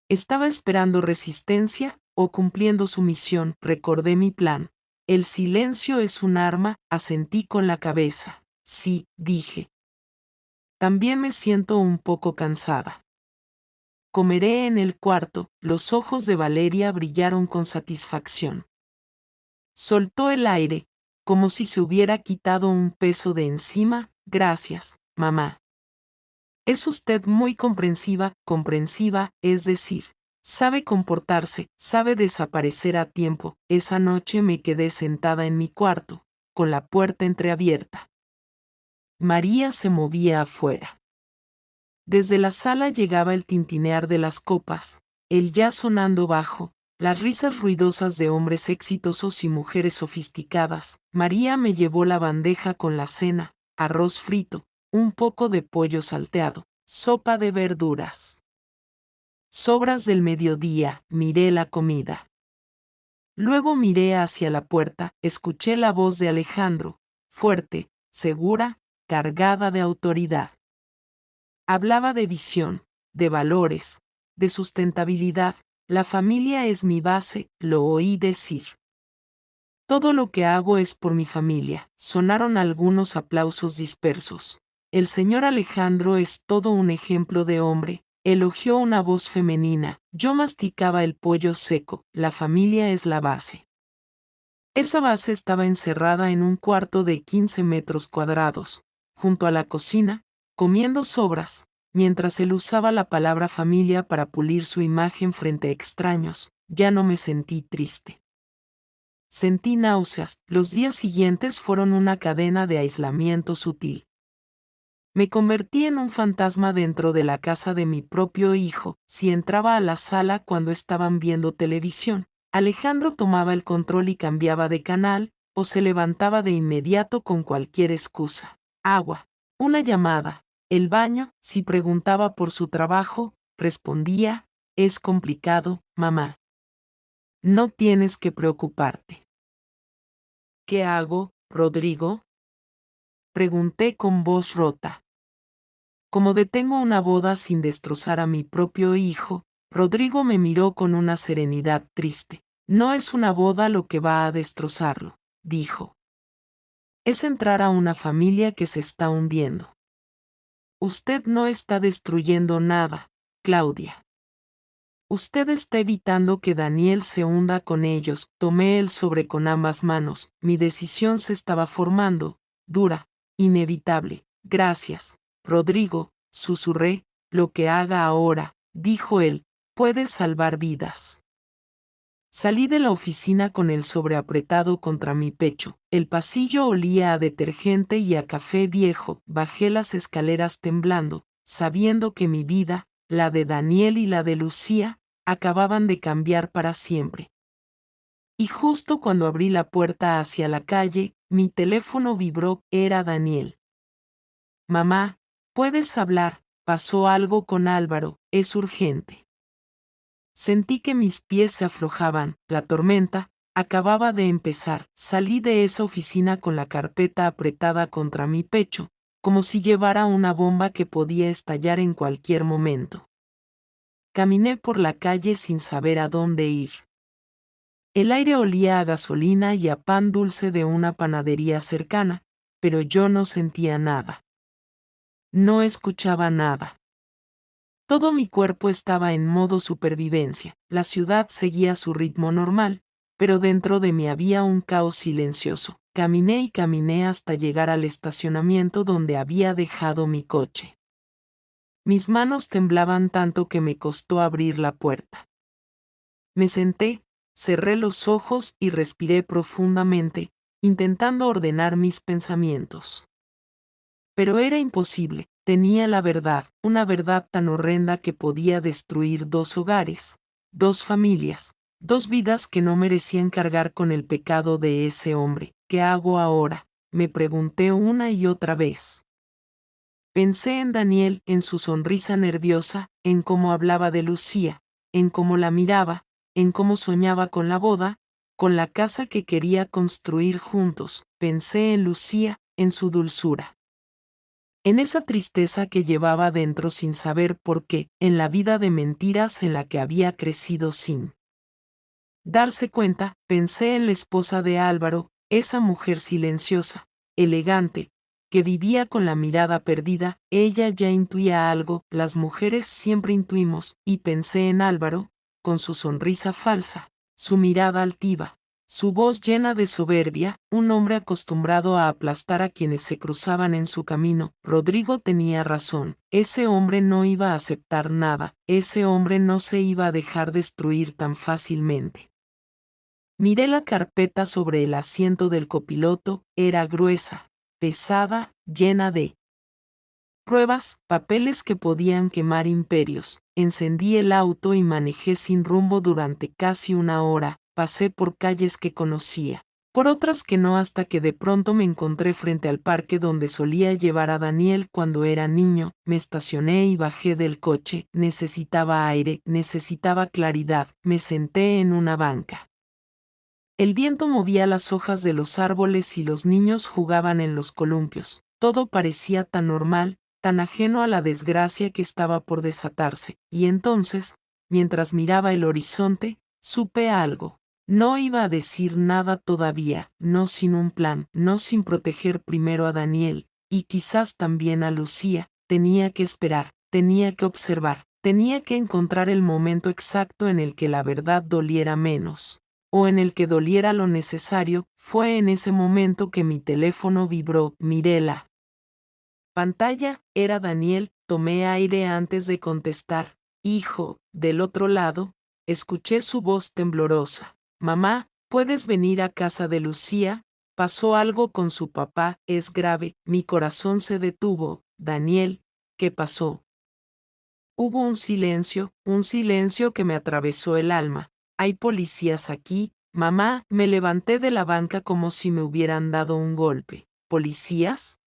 Estaba esperando resistencia, o cumpliendo su misión. Recordé mi plan. El silencio es un arma, asentí con la cabeza. Sí, dije. También me siento un poco cansada. Comeré en el cuarto. Los ojos de Valeria brillaron con satisfacción. Soltó el aire, como si se hubiera quitado un peso de encima. Gracias, mamá. Es usted muy comprensiva, es decir, sabe comportarse, sabe desaparecer a tiempo. Esa noche me quedé sentada en mi cuarto, con la puerta entreabierta. María se movía afuera. Desde la sala llegaba el tintinear de las copas, el jazz sonando bajo, las risas ruidosas de hombres exitosos y mujeres sofisticadas. María me llevó la bandeja con la cena, arroz frito, un poco de pollo salteado, sopa de verduras. Sobras del mediodía, miré la comida. Luego miré hacia la puerta, escuché la voz de Alejandro, fuerte, segura, cargada de autoridad. Hablaba de visión, de valores, de sustentabilidad. La familia es mi base, lo oí decir. Todo lo que hago es por mi familia. Sonaron algunos aplausos dispersos. El señor Alejandro es todo un ejemplo de hombre, elogió una voz femenina. Yo masticaba el pollo seco. La familia es la base. Esa base estaba encerrada en un cuarto de 15 metros cuadrados, junto a la cocina, comiendo sobras, mientras él usaba la palabra familia para pulir su imagen frente a extraños. Ya no me sentí triste. Sentí náuseas. Los días siguientes fueron una cadena de aislamiento sutil. Me convertí en un fantasma dentro de la casa de mi propio hijo. Si entraba a la sala cuando estaban viendo televisión, Alejandro tomaba el control y cambiaba de canal, o se levantaba de inmediato con cualquier excusa. Agua, una llamada, el baño. Si preguntaba por su trabajo, respondía, es complicado, mamá. No tienes que preocuparte. ¿Qué hago, Rodrigo? Pregunté con voz rota. Como detengo una boda sin destrozar a mi propio hijo, Rodrigo me miró con una serenidad triste. No es una boda lo que va a destrozarlo, dijo. Es entrar a una familia que se está hundiendo. Usted no está destruyendo nada, Claudia. Usted está evitando que Daniel se hunda con ellos. Tomé el sobre con ambas manos. Mi decisión se estaba formando, dura, inevitable. Gracias, Rodrigo, susurré. Lo que haga ahora, dijo él, puede salvar vidas. Salí de la oficina con el sobre apretado contra mi pecho. El pasillo olía a detergente y a café viejo. Bajé las escaleras temblando, sabiendo que mi vida, la de Daniel y la de Lucía, acababan de cambiar para siempre. Y justo cuando abrí la puerta hacia la calle, mi teléfono vibró. Era Daniel. Mamá, ¿puedes hablar? Pasó algo con Álvaro, es urgente. Sentí que mis pies se aflojaban. La tormenta acababa de empezar. Salí de esa oficina con la carpeta apretada contra mi pecho, como si llevara una bomba que podía estallar en cualquier momento. Caminé por la calle sin saber a dónde ir. El aire olía a gasolina y a pan dulce de una panadería cercana, pero yo no sentía nada. No escuchaba nada. Todo mi cuerpo estaba en modo supervivencia. La ciudad seguía su ritmo normal, pero dentro de mí había un caos silencioso. Caminé y caminé hasta llegar al estacionamiento donde había dejado mi coche. Mis manos temblaban tanto que me costó abrir la puerta. Me senté, cerré los ojos y respiré profundamente, intentando ordenar mis pensamientos. Pero era imposible. Tenía la verdad, una verdad tan horrenda que podía destruir 2 hogares, 2 familias, 2 vidas que no merecían cargar con el pecado de ese hombre. ¿Qué hago ahora?, me pregunté una y otra vez. Pensé en Daniel, en su sonrisa nerviosa, en cómo hablaba de Lucía, en cómo la miraba, en cómo soñaba con la boda, con la casa que quería construir juntos. Pensé en Lucía, en su dulzura, en esa tristeza que llevaba dentro sin saber por qué, en la vida de mentiras en la que había crecido sin darse cuenta. Pensé en la esposa de Álvaro, esa mujer silenciosa, elegante, que vivía con la mirada perdida. Ella ya intuía algo, las mujeres siempre intuimos, y pensé en Álvaro, con su sonrisa falsa, su mirada altiva, su voz llena de soberbia, un hombre acostumbrado a aplastar a quienes se cruzaban en su camino. Rodrigo tenía razón, ese hombre no iba a aceptar nada, ese hombre no se iba a dejar destruir tan fácilmente. Miré la carpeta sobre el asiento del copiloto, era gruesa, pesada, llena de pruebas, papeles que podían quemar imperios. Encendí el auto y manejé sin rumbo durante casi 1 hora. Pasé por calles que conocía, por otras que no, hasta que de pronto me encontré frente al parque donde solía llevar a Daniel cuando era niño. Me estacioné y bajé del coche. Necesitaba aire, necesitaba claridad. Me senté en una banca. El viento movía las hojas de los árboles y los niños jugaban en los columpios. Todo parecía tan normal, tan ajeno a la desgracia que estaba por desatarse. Y entonces, mientras miraba el horizonte, supe algo. No iba a decir nada todavía, no sin un plan, no sin proteger primero a Daniel, y quizás también a Lucía. Tenía que esperar, tenía que observar, tenía que encontrar el momento exacto en el que la verdad doliera menos, o en el que doliera lo necesario. Fue en ese momento que mi teléfono vibró. Miré la pantalla, era Daniel. Tomé aire antes de contestar. Hijo, del otro lado, escuché su voz temblorosa. Mamá, ¿puedes venir a casa de Lucía? Pasó algo con su papá, es grave. Mi corazón se detuvo. Daniel, ¿qué pasó? Hubo un silencio que me atravesó el alma. ¿Hay policías aquí? Mamá, me levanté de la banca como si me hubieran dado un golpe. ¿Policías?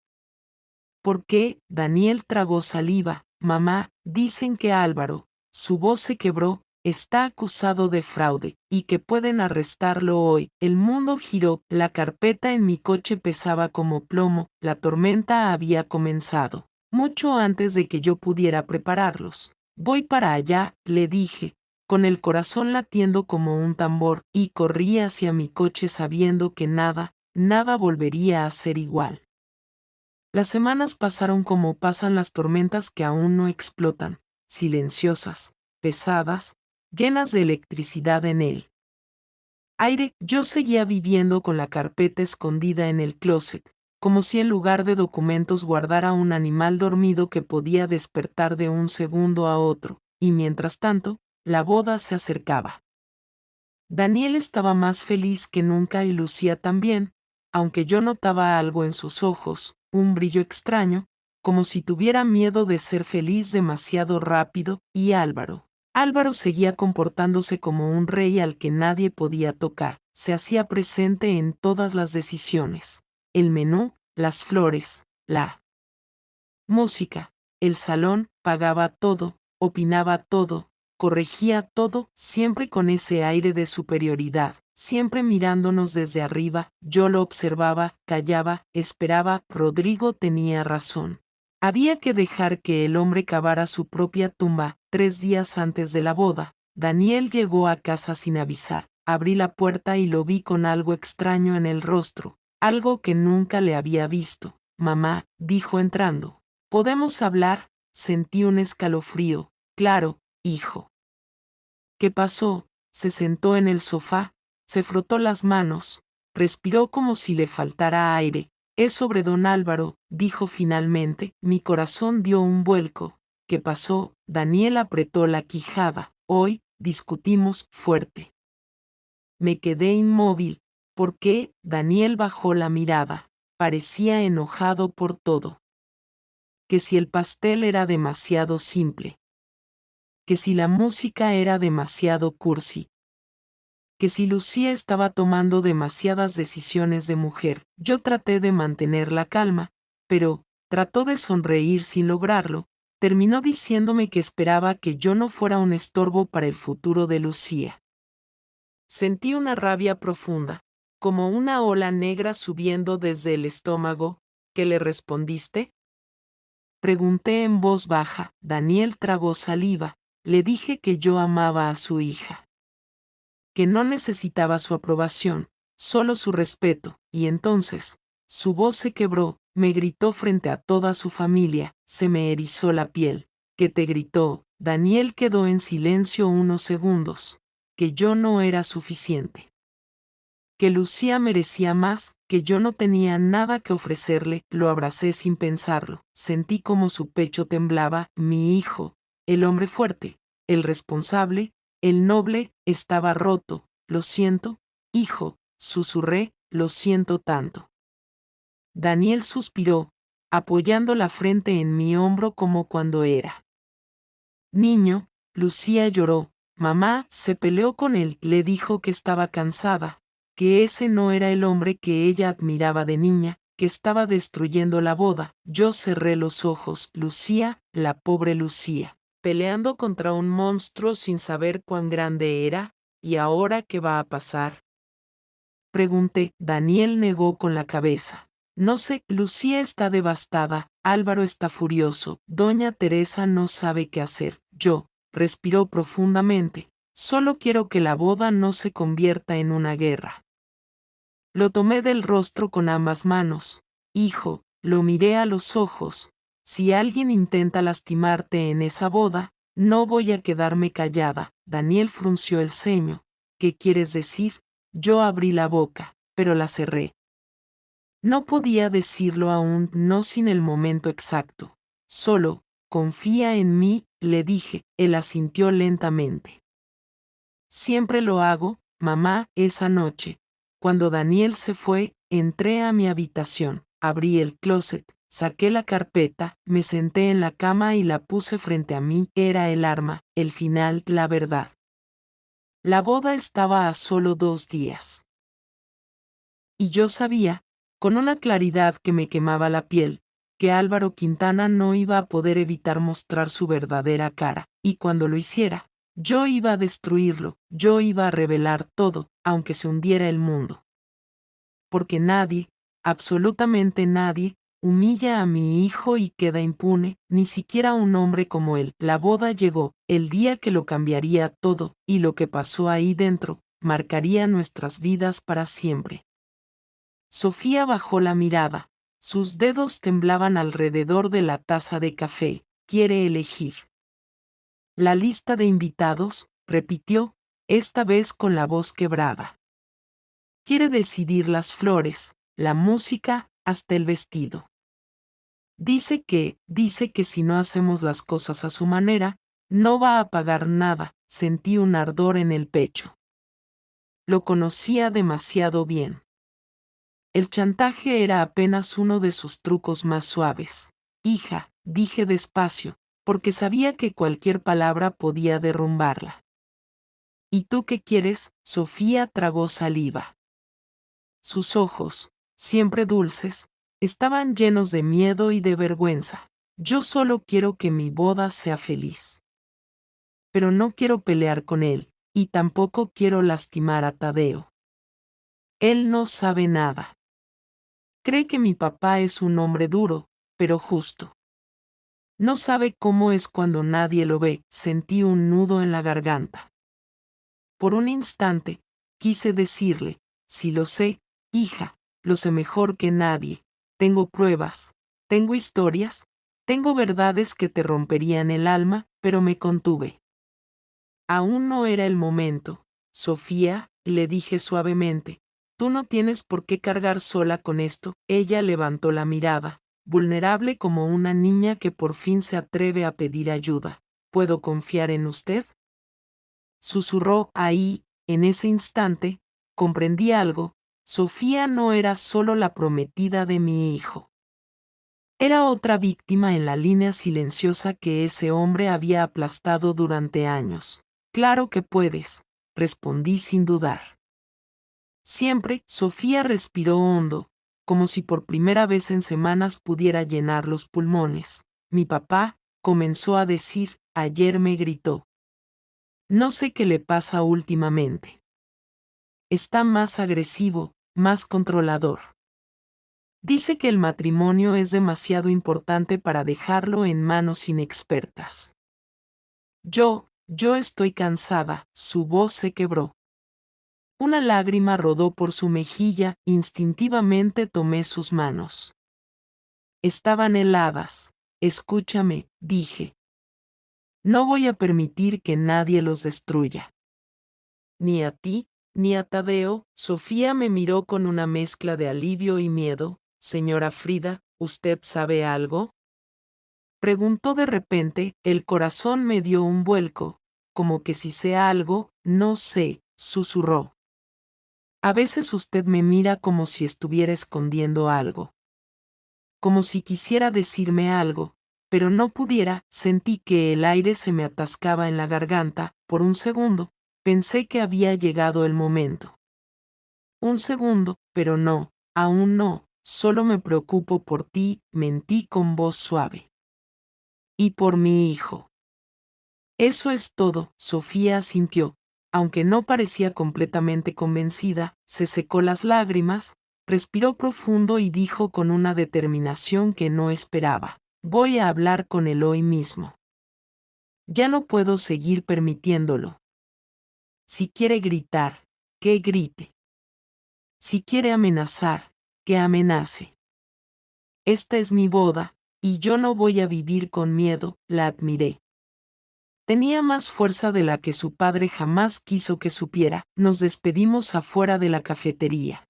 ¿Por qué? Daniel tragó saliva. Mamá, dicen que Álvaro, su voz se quebró, está acusado de fraude, y que pueden arrestarlo hoy. El mundo giró, la carpeta en mi coche pesaba como plomo. La tormenta había comenzado mucho antes de que yo pudiera prepararlos. Voy para allá, le dije, con el corazón latiendo como un tambor, y corrí hacia mi coche sabiendo que nada volvería a ser igual. Las semanas pasaron como pasan las tormentas que aún no explotan, silenciosas, pesadas, llenas de electricidad en el aire. Yo seguía viviendo con la carpeta escondida en el closet, como si en lugar de documentos guardara un animal dormido que podía despertar de un segundo a otro, y mientras tanto, la boda se acercaba. Daniel estaba más feliz que nunca y Lucía también, aunque yo notaba algo en sus ojos, un brillo extraño, como si tuviera miedo de ser feliz demasiado rápido. Y Álvaro seguía comportándose como un rey al que nadie podía tocar. Se hacía presente en todas las decisiones. El menú, las flores, la música, el salón, pagaba todo, opinaba todo, corregía todo, siempre con ese aire de superioridad, siempre mirándonos desde arriba. Yo lo observaba, callaba, esperaba. Rodrigo tenía razón. Había que dejar que el hombre cavara su propia tumba. 3 días antes de la boda, Daniel llegó a casa sin avisar. Abrí la puerta y lo vi con algo extraño en el rostro, algo que nunca le había visto. Mamá, dijo entrando. ¿Podemos hablar? Sentí un escalofrío. Claro, hijo. ¿Qué pasó? Se sentó en el sofá, Se frotó las manos, respiró como si le faltara aire. Es sobre don Álvaro, dijo finalmente. Mi corazón dio un vuelco. ¿Qué pasó? Daniel apretó la quijada. Hoy discutimos fuerte. Me quedé inmóvil. ¿Por qué? Daniel bajó la mirada. Parecía enojado por todo. Que si el pastel era demasiado simple. Que si la música era demasiado cursi. Que si Lucía estaba tomando demasiadas decisiones de mujer. Yo traté de mantener la calma, pero trató de sonreír sin lograrlo. Terminó diciéndome que esperaba que yo no fuera un estorbo para el futuro de Lucía. Sentí una rabia profunda, como una ola negra subiendo desde el estómago. ¿Qué le respondiste? Pregunté en voz baja. Daniel tragó saliva. Le dije que yo amaba a su hija. Que no necesitaba su aprobación, solo su respeto, y entonces, su voz se quebró, me gritó frente a toda su familia, se me erizó la piel. ¿Qué te gritó? Daniel quedó en silencio unos segundos. Que yo no era suficiente. Que Lucía merecía más, que yo no tenía nada que ofrecerle. Lo abracé sin pensarlo, sentí como su pecho temblaba. Mi hijo, el hombre fuerte, el responsable, el noble, estaba roto. Lo siento, hijo, susurré, lo siento tanto. Daniel suspiró, apoyando la frente en mi hombro como cuando era niño. Lucía lloró. Mamá se peleó con él, le dijo que estaba cansada, que ese no era el hombre que ella admiraba de niña, que estaba destruyendo la boda. Yo cerré los ojos. Lucía, la pobre Lucía, peleando contra un monstruo sin saber cuán grande era. ¿Y ahora qué va a pasar? Pregunté. Daniel negó con la cabeza. No sé, Lucía está devastada, Álvaro está furioso, doña Teresa no sabe qué hacer. Yo, respiró profundamente, solo quiero que la boda no se convierta en una guerra. Lo tomé del rostro con ambas manos. Hijo, lo miré a los ojos. Si alguien intenta lastimarte en esa boda, no voy a quedarme callada. Daniel frunció el ceño. ¿Qué quieres decir? Yo abrí la boca, pero la cerré. No podía decirlo aún, no sin el momento exacto. Solo, confía en mí, le dije. Él asintió lentamente. Siempre lo hago, mamá. Esa noche, cuando Daniel se fue, entré a mi habitación, abrí el closet, saqué la carpeta, me senté en la cama y la puse frente a mí. Era el arma, el final, la verdad. La boda estaba a solo 2 días. Y yo sabía, con una claridad que me quemaba la piel, que Álvaro Quintana no iba a poder evitar mostrar su verdadera cara, y cuando lo hiciera, yo iba a destruirlo, yo iba a revelar todo, aunque se hundiera el mundo. Porque nadie, absolutamente nadie, humilla a mi hijo y queda impune, ni siquiera un hombre como él. La boda llegó, el día que lo cambiaría todo, y lo que pasó ahí dentro, marcaría nuestras vidas para siempre. Sofía bajó la mirada. Sus dedos temblaban alrededor de la taza de café. Quiere elegir. La lista de invitados, repitió, esta vez con la voz quebrada. Quiere decidir las flores, la música, hasta el vestido. Dice que si no hacemos las cosas a su manera, no va a pagar nada. Sentí un ardor en el pecho. Lo conocía demasiado bien. El chantaje era apenas uno de sus trucos más suaves. Hija, dije despacio, porque sabía que cualquier palabra podía derrumbarla. ¿Y tú qué quieres? Sofía tragó saliva. Sus ojos, siempre dulces, estaban llenos de miedo y de vergüenza. Yo solo quiero que mi boda sea feliz. Pero no quiero pelear con él, y tampoco quiero lastimar a Tadeo. Él no sabe nada. Cree que mi papá es un hombre duro, pero justo. No sabe cómo es cuando nadie lo ve. Sentí un nudo en la garganta. Por un instante, quise decirle, sí lo sé, hija, lo sé mejor que nadie. Tengo pruebas, tengo historias, tengo verdades que te romperían el alma, pero me contuve. Aún no era el momento. Sofía, le dije suavemente, tú no tienes por qué cargar sola con esto. Ella levantó la mirada, vulnerable como una niña que por fin se atreve a pedir ayuda. ¿Puedo confiar en usted? Susurró. Ahí, en ese instante, comprendí algo. Sofía no era solo la prometida de mi hijo. Era otra víctima en la línea silenciosa que ese hombre había aplastado durante años. Claro que puedes, respondí sin dudar. Siempre. Sofía respiró hondo, como si por primera vez en semanas pudiera llenar los pulmones. Mi papá, comenzó a decir, ayer me gritó. No sé qué le pasa últimamente. Está más agresivo, más controlador. Dice que el matrimonio es demasiado importante para dejarlo en manos inexpertas. Yo estoy cansada. Su voz se quebró. Una lágrima rodó por su mejilla. Instintivamente tomé sus manos. Estaban heladas. Escúchame, dije. No voy a permitir que nadie los destruya. Ni a ti, ni a Tadeo. Sofía me miró con una mezcla de alivio y miedo. Señora Frida, ¿usted sabe algo? Preguntó de repente. El corazón me dio un vuelco, como que si sé algo. No sé, susurró. A veces usted me mira como si estuviera escondiendo algo. Como si quisiera decirme algo, pero no pudiera. Sentí que el aire se me atascaba en la garganta. Por un segundo, pensé que había llegado el momento. Un segundo, pero no, aún no. Solo me preocupo por ti, mentí con voz suave. Y por mi hijo. Eso es todo. Sofía asintió. Aunque no parecía completamente convencida, se secó las lágrimas, respiró profundo y dijo con una determinación que no esperaba. Voy a hablar con él hoy mismo. Ya no puedo seguir permitiéndolo. Si quiere gritar, que grite. Si quiere amenazar, que amenace. Esta es mi boda, y yo no voy a vivir con miedo. La admiré. Tenía más fuerza de la que su padre jamás quiso que supiera. Nos despedimos afuera de la cafetería.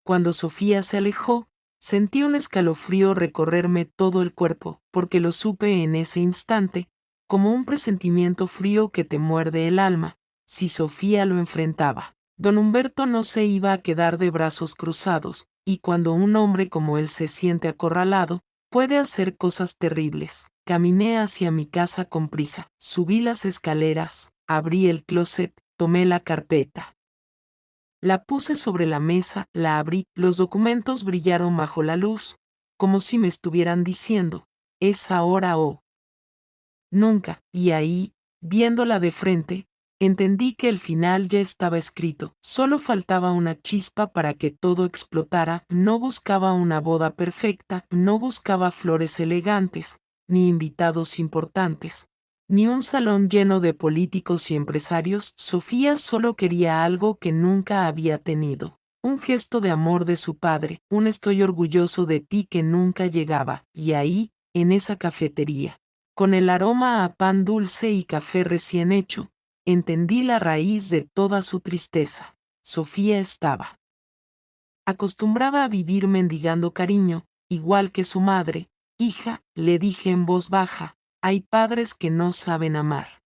Cuando Sofía se alejó, sentí un escalofrío recorrerme todo el cuerpo, porque lo supe en ese instante, como un presentimiento frío que te muerde el alma. Si Sofía lo enfrentaba, don Humberto no se iba a quedar de brazos cruzados, y cuando un hombre como él se siente acorralado, puede hacer cosas terribles. Caminé hacia mi casa con prisa, subí las escaleras, abrí el closet, tomé la carpeta. La puse sobre la mesa, la abrí, los documentos brillaron bajo la luz, como si me estuvieran diciendo, es ahora o nunca, y ahí, viéndola de frente, entendí que el final ya estaba escrito. Solo faltaba una chispa para que todo explotara. No buscaba una boda perfecta, no buscaba flores elegantes, ni invitados importantes, ni un salón lleno de políticos y empresarios. Sofía solo quería algo que nunca había tenido. Un gesto de amor de su padre, un estoy orgulloso de ti que nunca llegaba, y ahí, en esa cafetería, con el aroma a pan dulce y café recién hecho, entendí la raíz de toda su tristeza. Sofía estaba acostumbrada a vivir mendigando cariño, igual que su madre. Hija, le dije en voz baja, hay padres que no saben amar.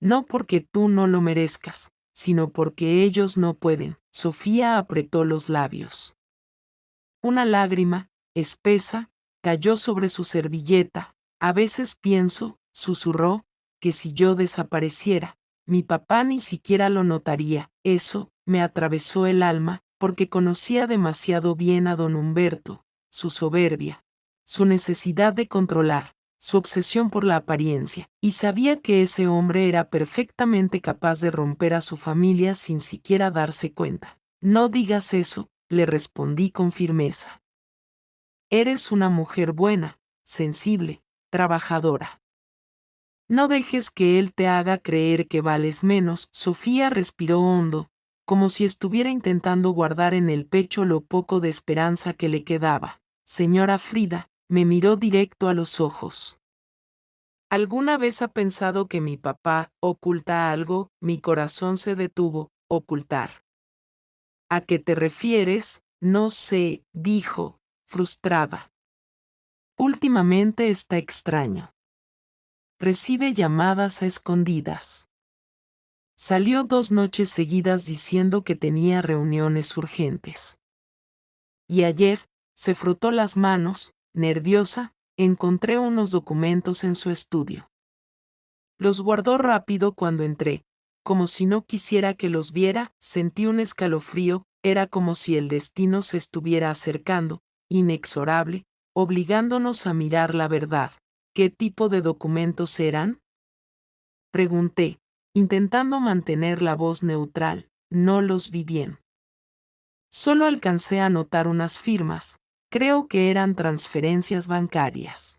No porque tú no lo merezcas, sino porque ellos no pueden. Sofía apretó los labios. Una lágrima, espesa, cayó sobre su servilleta. A veces pienso, susurró, que si yo desapareciera, mi papá ni siquiera lo notaría. Eso me atravesó el alma, porque conocía demasiado bien a don Humberto, su soberbia, su necesidad de controlar, su obsesión por la apariencia, y sabía que ese hombre era perfectamente capaz de romper a su familia sin siquiera darse cuenta. No digas eso, le respondí con firmeza. Eres una mujer buena, sensible, trabajadora. No dejes que él te haga creer que vales menos. Sofía respiró hondo, como si estuviera intentando guardar en el pecho lo poco de esperanza que le quedaba. Señora Frida, me miró directo a los ojos. ¿Alguna vez ha pensado que mi papá oculta algo? Mi corazón se detuvo. Ocultar. ¿A qué te refieres? No sé, dijo, frustrada. Últimamente está extraño. Recibe llamadas a escondidas. Salió 2 noches seguidas diciendo que tenía reuniones urgentes. Y ayer, se frotó las manos, nerviosa, encontré unos documentos en su estudio. Los guardó rápido cuando entré, como si no quisiera que los viera, sentí un escalofrío, era como si el destino se estuviera acercando, inexorable, obligándonos a mirar la verdad. ¿Qué tipo de documentos eran? Pregunté, intentando mantener la voz neutral. No los vi bien. Solo alcancé a notar unas firmas, creo que eran transferencias bancarias.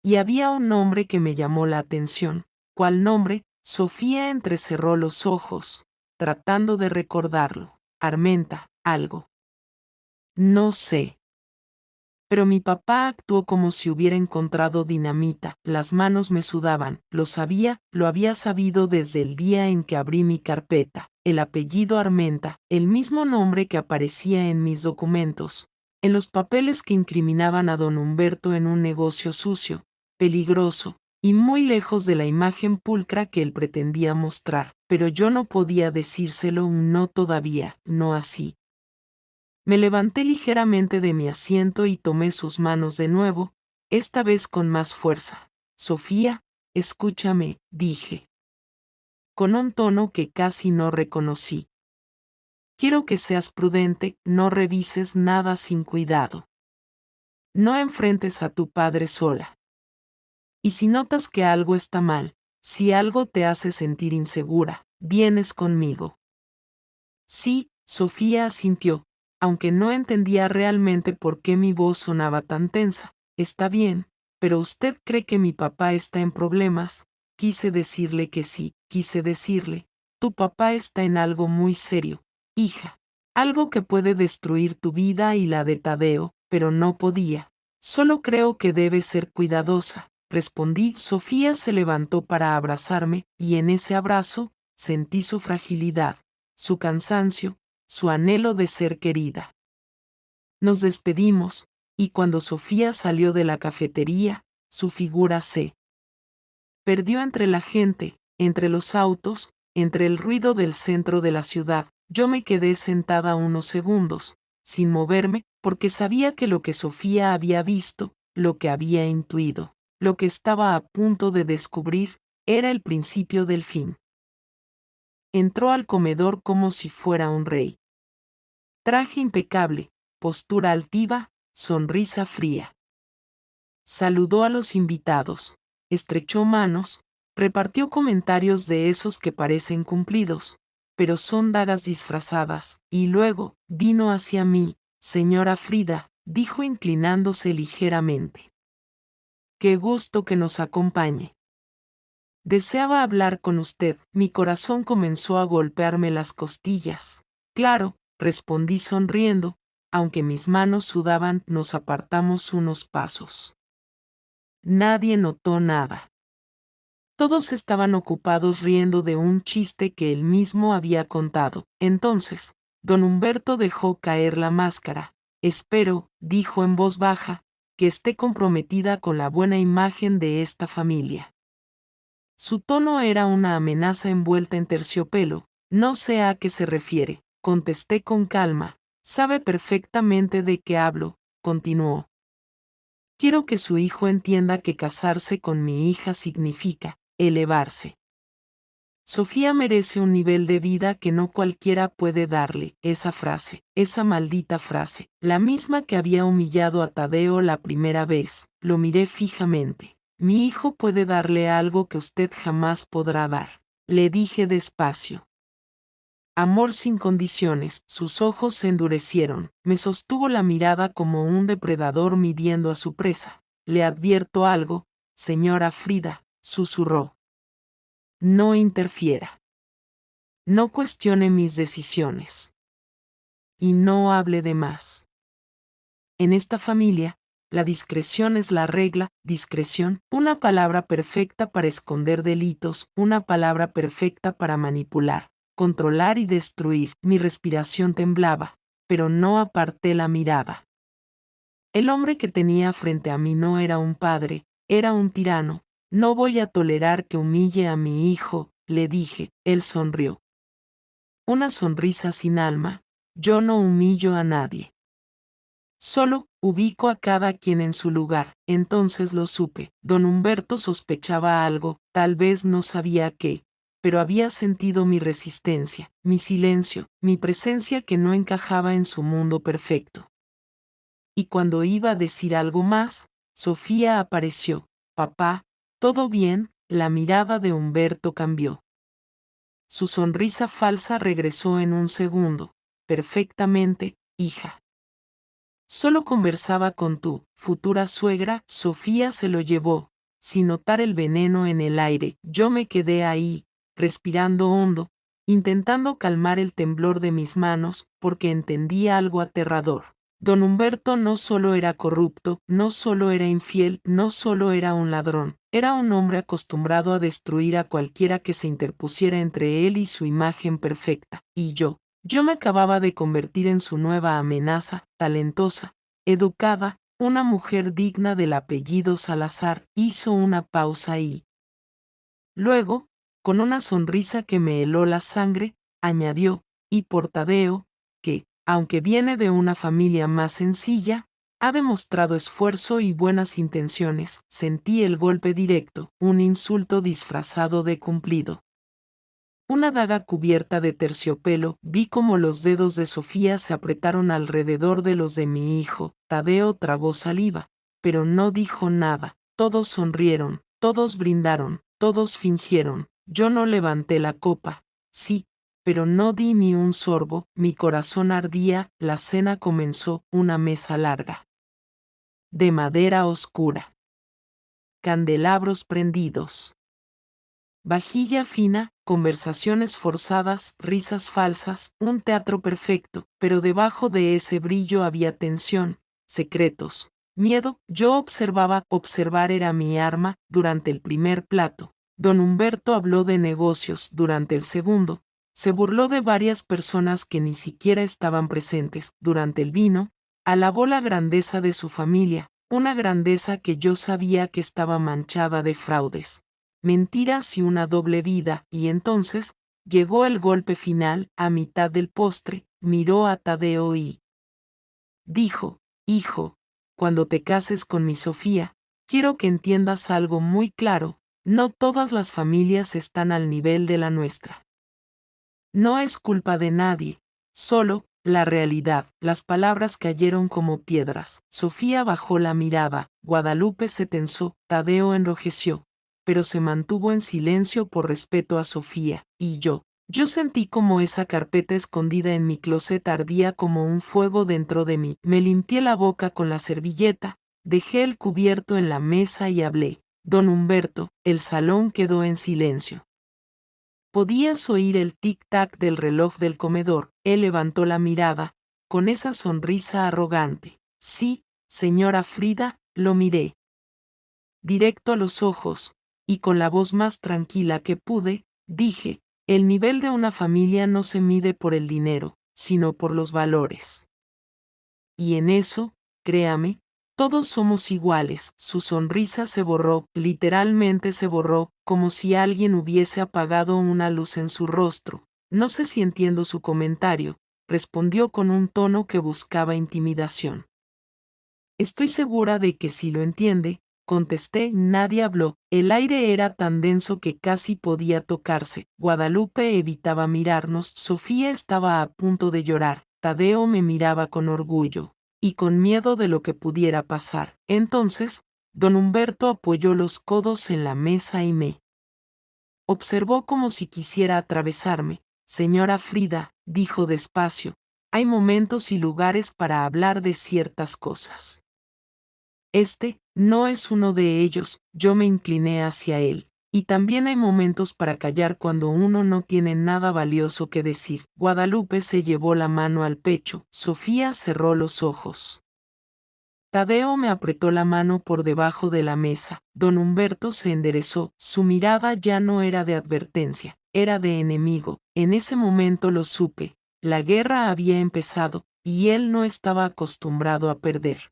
Y había un nombre que me llamó la atención. ¿Cuál nombre? Sofía entrecerró los ojos, tratando de recordarlo. Armenta, algo. No sé. Pero mi papá actuó como si hubiera encontrado dinamita. Las manos me sudaban. Lo sabía, lo había sabido desde el día en que abrí mi carpeta. El apellido Armenta, el mismo nombre que aparecía en mis documentos, en los papeles que incriminaban a don Humberto en un negocio sucio, peligroso, y muy lejos de la imagen pulcra que él pretendía mostrar. Pero yo no podía decírselo un no todavía, no así. Me levanté ligeramente de mi asiento y tomé sus manos de nuevo, esta vez con más fuerza. Sofía, escúchame, dije. Con un tono que casi no reconocí. Quiero que seas prudente, no revises nada sin cuidado. No enfrentes a tu padre sola. Y si notas que algo está mal, si algo te hace sentir insegura, vienes conmigo. Sí, Sofía asintió, aunque no entendía realmente por qué mi voz sonaba tan tensa. Está bien, pero usted cree que mi papá está en problemas. Quise decirle que sí, quise decirle, tu papá está en algo muy serio, hija. Algo que puede destruir tu vida y la de Tadeo, pero no podía. Solo creo que debes ser cuidadosa, respondí. Sofía se levantó para abrazarme, y en ese abrazo, sentí su fragilidad, su cansancio, su anhelo de ser querida. Nos despedimos, y cuando Sofía salió de la cafetería, su figura se perdió entre la gente, entre los autos, entre el ruido del centro de la ciudad. Yo me quedé sentada unos segundos, sin moverme, porque sabía que lo que Sofía había visto, lo que había intuido, lo que estaba a punto de descubrir, era el principio del fin. Entró al comedor como si fuera un rey. Traje impecable, postura altiva, sonrisa fría. Saludó a los invitados, estrechó manos, repartió comentarios de esos que parecen cumplidos, pero son dagas disfrazadas, y luego, vino hacia mí. Señora Frida, dijo inclinándose ligeramente. Qué gusto que nos acompañe. Deseaba hablar con usted. Mi corazón comenzó a golpearme las costillas. Claro, respondí sonriendo, aunque mis manos sudaban. Nos apartamos unos pasos. Nadie notó nada. Todos estaban ocupados riendo de un chiste que él mismo había contado. Entonces, don Humberto dejó caer la máscara. Espero, dijo en voz baja, que esté comprometida con la buena imagen de esta familia. Su tono era una amenaza envuelta en terciopelo. No sé a qué se refiere, contesté con calma. Sabe perfectamente de qué hablo, continuó. Quiero que su hijo entienda que casarse con mi hija significa elevarse. Sofía merece un nivel de vida que no cualquiera puede darle. Esa frase, esa maldita frase, la misma que había humillado a Tadeo la primera vez. Lo miré fijamente. Mi hijo puede darle algo que usted jamás podrá dar, le dije despacio. Amor sin condiciones. Sus ojos se endurecieron. Me sostuvo la mirada como un depredador midiendo a su presa. Le advierto algo, señora Frida, susurró. No interfiera. No cuestione mis decisiones. Y no hable de más. En esta familia, La discreción es la regla, discreción, una palabra perfecta para esconder delitos, una palabra perfecta para manipular, controlar y destruir. Mi respiración temblaba, pero no aparté la mirada. El hombre que tenía frente a mí no era un padre, era un tirano. No voy a tolerar que humille a mi hijo, le dije. Él sonrió. Una sonrisa sin alma. Yo no humillo a nadie. Solo ubico a cada quien en su lugar. Entonces lo supe. Don Humberto sospechaba algo, tal vez no sabía qué, pero había sentido mi resistencia, mi silencio, mi presencia que no encajaba en su mundo perfecto. Y cuando iba a decir algo más, Sofía apareció. Papá, ¿todo bien? La mirada de Humberto cambió. Su sonrisa falsa regresó en un segundo. Perfectamente, hija. Solo conversaba con tu futura suegra. Sofía se lo llevó, sin notar el veneno en el aire. Yo me quedé ahí, respirando hondo, intentando calmar el temblor de mis manos, porque entendía algo aterrador. Don Humberto no solo era corrupto, no solo era infiel, no solo era un ladrón, era un hombre acostumbrado a destruir a cualquiera que se interpusiera entre él y su imagen perfecta. Y yo me acababa de convertir en su nueva amenaza, talentosa, educada, una mujer digna del apellido Salazar. Hizo una pausa y luego, con una sonrisa que me heló la sangre, añadió, y por Tadeo, que, aunque viene de una familia más sencilla, ha demostrado esfuerzo y buenas intenciones. Sentí el golpe directo, un insulto disfrazado de cumplido. Una daga cubierta de terciopelo. Vi cómo los dedos de Sofía se apretaron alrededor de los de mi hijo. Tadeo tragó saliva, pero no dijo nada. Todos sonrieron, todos brindaron, todos fingieron. Yo no levanté la copa, sí, pero no di ni un sorbo. Mi corazón ardía. La cena comenzó. Una mesa larga, de madera oscura, candelabros prendidos, vajilla fina, conversaciones forzadas, risas falsas, un teatro perfecto, pero debajo de ese brillo había tensión, secretos, miedo. Yo observaba. Observar era mi arma. Durante el primer plato, don Humberto habló de negocios. Durante el segundo, se burló de varias personas que ni siquiera estaban presentes. Durante el vino, alabó la grandeza de su familia, una grandeza que yo sabía que estaba manchada de fraudes, mentiras y una doble vida. Y entonces llegó el golpe final. A mitad del postre, miró a Tadeo y dijo: hijo, cuando te cases con mi Sofía, quiero que entiendas algo muy claro. No todas las familias están al nivel de la nuestra. No es culpa de nadie, solo la realidad. Las palabras cayeron como piedras. Sofía bajó la mirada. Guadalupe se tensó. Tadeo enrojeció, pero se mantuvo en silencio por respeto a Sofía. Y yo sentí como esa carpeta escondida en mi closet ardía como un fuego dentro de mí. Me limpié la boca con la servilleta, dejé el cubierto en la mesa y hablé. Don Humberto. El salón quedó en silencio. Podías oír el tic-tac del reloj del comedor. Él levantó la mirada, con esa sonrisa arrogante. Sí, señora Frida, lo miré directo a los ojos, y con la voz más tranquila que pude, dije: el nivel de una familia no se mide por el dinero, sino por los valores. Y en eso, créame, todos somos iguales. Su sonrisa se borró, literalmente se borró, como si alguien hubiese apagado una luz en su rostro. No sé si entiendo su comentario, respondió con un tono que buscaba intimidación. Estoy segura de que sí lo entiende, contesté. Nadie habló. El aire era tan denso que casi podía tocarse. Guadalupe evitaba mirarnos. Sofía estaba a punto de llorar. Tadeo me miraba con orgullo y con miedo de lo que pudiera pasar. Entonces, don Humberto apoyó los codos en la mesa y me observó como si quisiera atravesarme. Señora Frida, dijo despacio, hay momentos y lugares para hablar de ciertas cosas. Este no es uno de ellos. Yo me incliné hacia él. Y también hay momentos para callar cuando uno no tiene nada valioso que decir. Guadalupe se llevó la mano al pecho. Sofía cerró los ojos. Tadeo me apretó la mano por debajo de la mesa. Don Humberto se enderezó. Su mirada ya no era de advertencia, era de enemigo. En ese momento lo supe. La guerra había empezado, y él no estaba acostumbrado a perder.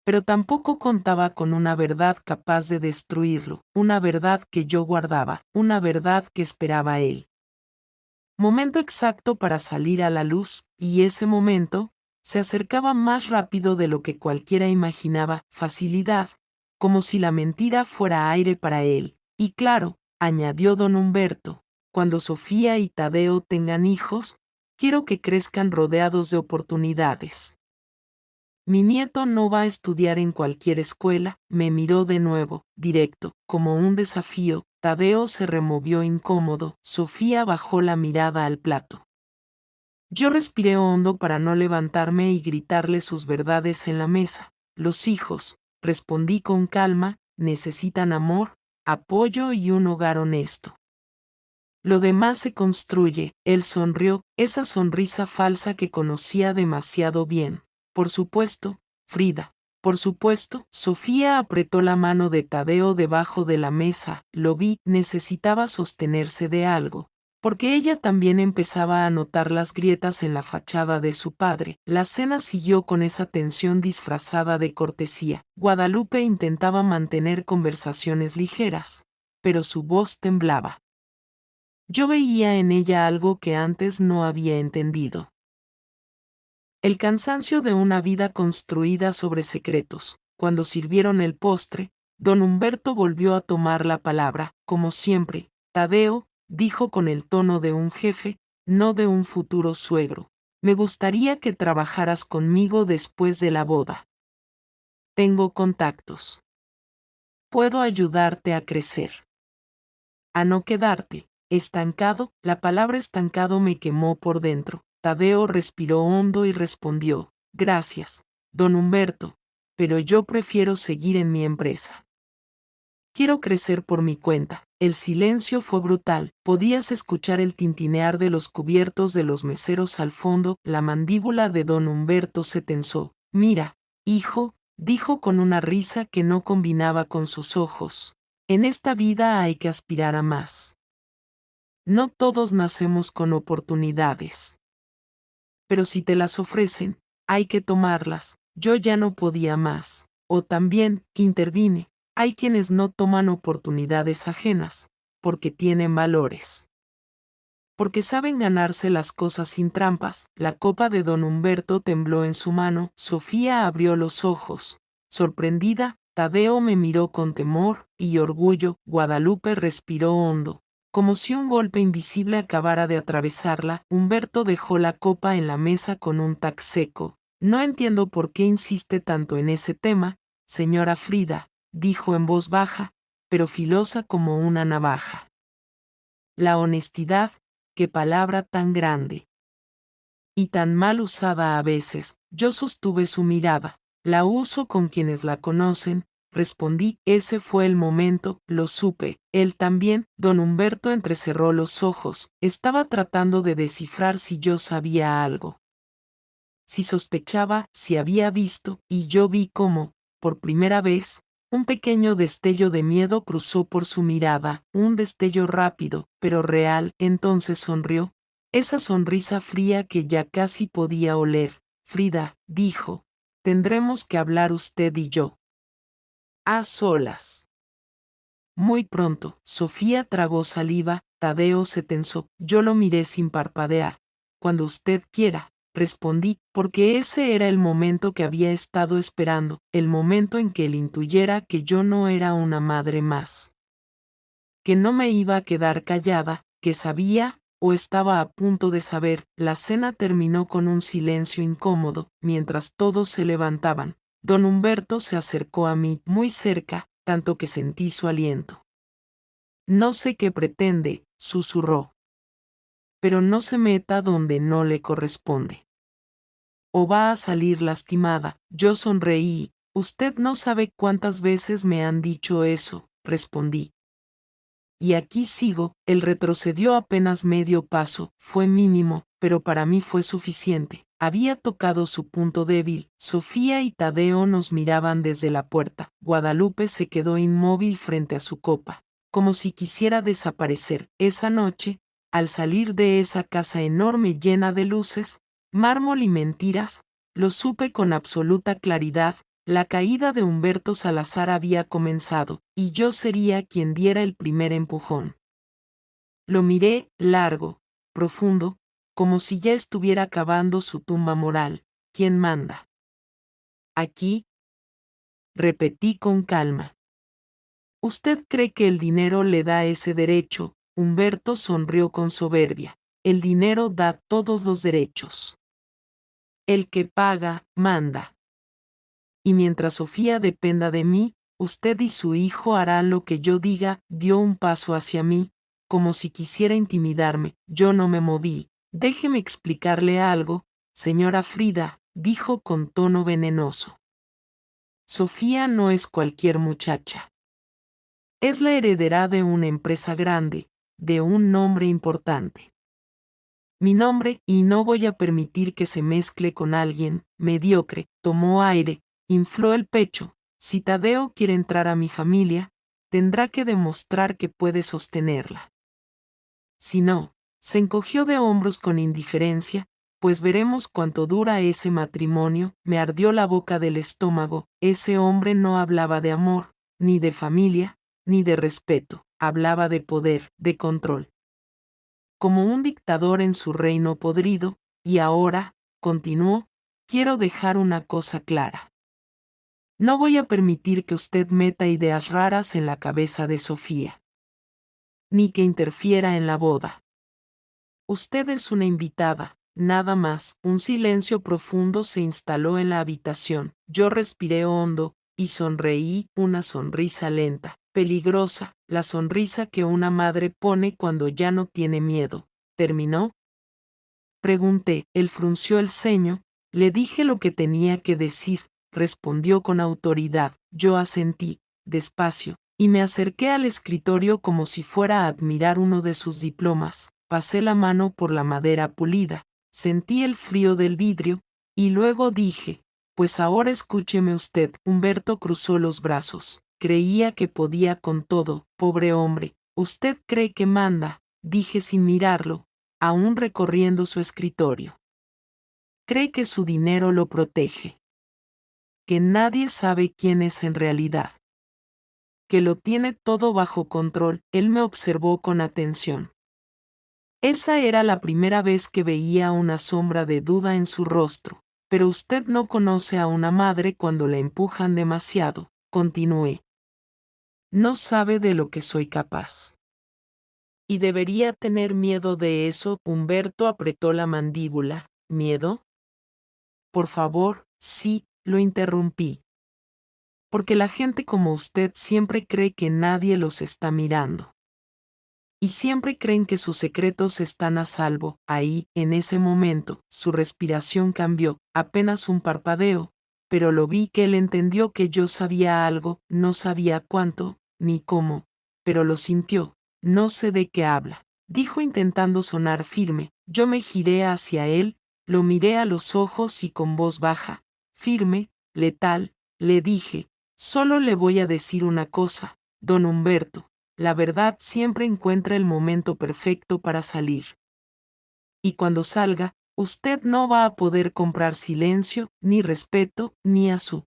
Pero tampoco contaba con una verdad capaz de destruirlo, una verdad que yo guardaba, una verdad que esperaba él. Momento exacto para salir a la luz, y ese momento se acercaba más rápido de lo que cualquiera imaginaba, facilidad, como si la mentira fuera aire para él. Y claro, añadió don Humberto, cuando Sofía y Tadeo tengan hijos, quiero que crezcan rodeados de oportunidades. Mi nieto no va a estudiar en cualquier escuela, me miró de nuevo, directo, como un desafío. Tadeo se removió incómodo, Sofía bajó la mirada al plato. Yo respiré hondo para no levantarme y gritarle sus verdades en la mesa. Los hijos, respondí con calma, necesitan amor, apoyo y un hogar honesto. Lo demás se construye, él sonrió, esa sonrisa falsa que conocía demasiado bien. Por supuesto, Frida. Por supuesto, Sofía apretó la mano de Tadeo debajo de la mesa, lo vi, necesitaba sostenerse de algo, porque ella también empezaba a notar las grietas en la fachada de su padre. La cena siguió con esa tensión disfrazada de cortesía. Guadalupe intentaba mantener conversaciones ligeras, pero su voz temblaba. Yo veía en ella algo que antes no había entendido. El cansancio de una vida construida sobre secretos. Cuando sirvieron el postre, don Humberto volvió a tomar la palabra, como siempre. Tadeo, dijo con el tono de un jefe, no de un futuro suegro. Me gustaría que trabajaras conmigo después de la boda. Tengo contactos. Puedo ayudarte a crecer. A no quedarte estancado. La palabra estancado me quemó por dentro. Tadeo respiró hondo y respondió, gracias, don Humberto, pero yo prefiero seguir en mi empresa. Quiero crecer por mi cuenta. El silencio fue brutal. Podías escuchar el tintinear de los cubiertos de los meseros al fondo. La mandíbula de don Humberto se tensó. Mira, hijo, dijo con una risa que no combinaba con sus ojos. En esta vida hay que aspirar a más. No todos nacemos con oportunidades. Pero si te las ofrecen, hay que tomarlas. Yo ya no podía más. O también, intervine, hay quienes no toman oportunidades ajenas, porque tienen valores. Porque saben ganarse las cosas sin trampas. La copa de don Humberto tembló en su mano. Sofía abrió los ojos. Sorprendida, Tadeo me miró con temor y orgullo. Guadalupe respiró hondo. Como si un golpe invisible acabara de atravesarla, Humberto dejó la copa en la mesa con un tac seco. No entiendo por qué insiste tanto en ese tema, señora Frida, dijo en voz baja, pero filosa como una navaja. La honestidad, qué palabra tan grande. Y tan mal usada a veces. Yo sostuve su mirada. La uso con quienes la conocen, respondí. Ese fue el momento, lo supe. Él también. Don Humberto entrecerró los ojos. Estaba tratando de descifrar si yo sabía algo. Si sospechaba, si había visto, y yo vi cómo, por primera vez, un pequeño destello de miedo cruzó por su mirada, un destello rápido, pero real. Entonces sonrió. Esa sonrisa fría que ya casi podía oler. Frida, dijo, tendremos que hablar usted y yo. A solas. Muy pronto, Sofía tragó saliva, Tadeo se tensó. Yo lo miré sin parpadear. Cuando usted quiera, respondí, porque ese era el momento que había estado esperando, el momento en que él intuyera que yo no era una madre más. Que no me iba a quedar callada, que sabía, o estaba a punto de saber. La cena terminó con un silencio incómodo, mientras todos se levantaban. Don Humberto se acercó a mí, muy cerca, tanto que sentí su aliento. No sé qué pretende, susurró. Pero no se meta donde no le corresponde. O va a salir lastimada. Yo sonreí. Usted no sabe cuántas veces me han dicho eso, respondí. Y aquí sigo. Él retrocedió apenas medio paso, fue mínimo, pero para mí fue suficiente. Había tocado su punto débil. Sofía y Tadeo nos miraban desde la puerta. Guadalupe se quedó inmóvil frente a su copa, como si quisiera desaparecer. Esa noche, al salir de esa casa enorme llena de luces, mármol y mentiras, lo supe con absoluta claridad. La caída de Humberto Salazar había comenzado, y yo sería quien diera el primer empujón. Lo miré, largo, profundo, como si ya estuviera cavando su tumba moral. ¿Quién manda? Aquí, repetí con calma. ¿Usted cree que el dinero le da ese derecho? Humberto sonrió con soberbia. El dinero da todos los derechos. El que paga, manda. Y mientras Sofía dependa de mí, usted y su hijo harán lo que yo diga. Dio un paso hacia mí, como si quisiera intimidarme. Yo no me moví. Déjeme explicarle algo, señora Frida, dijo con tono venenoso. Sofía no es cualquier muchacha. Es la heredera de una empresa grande, de un nombre importante. Mi nombre, y no voy a permitir que se mezcle con alguien mediocre. Tomó aire, infló el pecho. Si Tadeo quiere entrar a mi familia, tendrá que demostrar que puede sostenerla. Si no, se encogió de hombros con indiferencia, pues veremos cuánto dura ese matrimonio. Me ardió la boca del estómago. Ese hombre no hablaba de amor, ni de familia, ni de respeto. Hablaba de poder, de control. Como un dictador en su reino podrido, y ahora, continuó, quiero dejar una cosa clara. No voy a permitir que usted meta ideas raras en la cabeza de Sofía, ni que interfiera en la boda. Usted es una invitada, nada más. Un silencio profundo se instaló en la habitación. Yo respiré hondo, y sonreí, una sonrisa lenta, peligrosa, la sonrisa que una madre pone cuando ya no tiene miedo. ¿Terminó? Pregunté. Él frunció el ceño. Le dije lo que tenía que decir, respondió con autoridad. Yo asentí, despacio, y me acerqué al escritorio como si fuera a admirar uno de sus diplomas. Pasé la mano por la madera pulida, sentí el frío del vidrio, y luego dije, pues ahora escúcheme usted. Humberto cruzó los brazos. Creía que podía con todo, pobre hombre. ¿Usted cree que manda? Dije sin mirarlo, aún recorriendo su escritorio. Cree que su dinero lo protege. Que nadie sabe quién es en realidad. Que lo tiene todo bajo control. Él me observó con atención. Esa era la primera vez que veía una sombra de duda en su rostro. Pero usted no conoce a una madre cuando la empujan demasiado, continué. No sabe de lo que soy capaz. Y debería tener miedo de eso. Humberto apretó la mandíbula. ¿Miedo? Por favor, sí, lo interrumpí. Porque la gente como usted siempre cree que nadie los está mirando. Y siempre creen que sus secretos están a salvo. Ahí, en ese momento, su respiración cambió, apenas un parpadeo, pero lo vi que él entendió que yo sabía algo, no sabía cuánto, ni cómo, pero lo sintió. No sé de qué habla, dijo intentando sonar firme. Yo me giré hacia él, lo miré a los ojos y con voz baja, firme, letal, le dije, solo le voy a decir una cosa, don Humberto. La verdad siempre encuentra el momento perfecto para salir. Y cuando salga, usted no va a poder comprar silencio, ni respeto, ni a su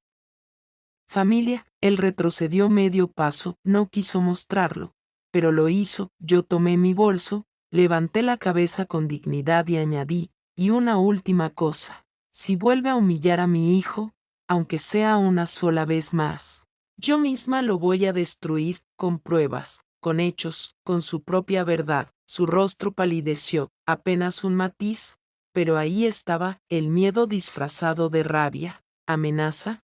familia. Él retrocedió medio paso, no quiso mostrarlo, pero lo hizo. Yo tomé mi bolso, levanté la cabeza con dignidad y añadí, y una última cosa, si vuelve a humillar a mi hijo, aunque sea una sola vez más, yo misma lo voy a destruir, con pruebas, con hechos, con su propia verdad. Su rostro palideció, apenas un matiz, pero ahí estaba, el miedo disfrazado de rabia. ¿Amenaza?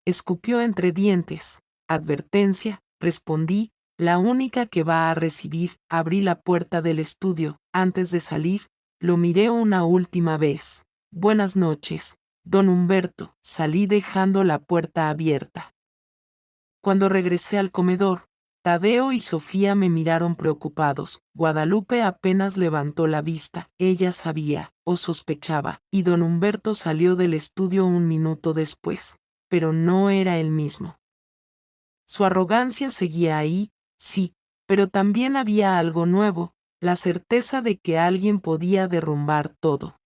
Escupió entre dientes. Advertencia, respondí, la única que va a recibir. Abrí la puerta del estudio. Antes de salir, lo miré una última vez. Buenas noches, don Humberto. Salí dejando la puerta abierta. Cuando regresé al comedor, Tadeo y Sofía me miraron preocupados. Guadalupe apenas levantó la vista. Ella sabía, o sospechaba, y don Humberto salió del estudio un minuto después. Pero no era el mismo. Su arrogancia seguía ahí, sí, pero también había algo nuevo, la certeza de que alguien podía derrumbar todo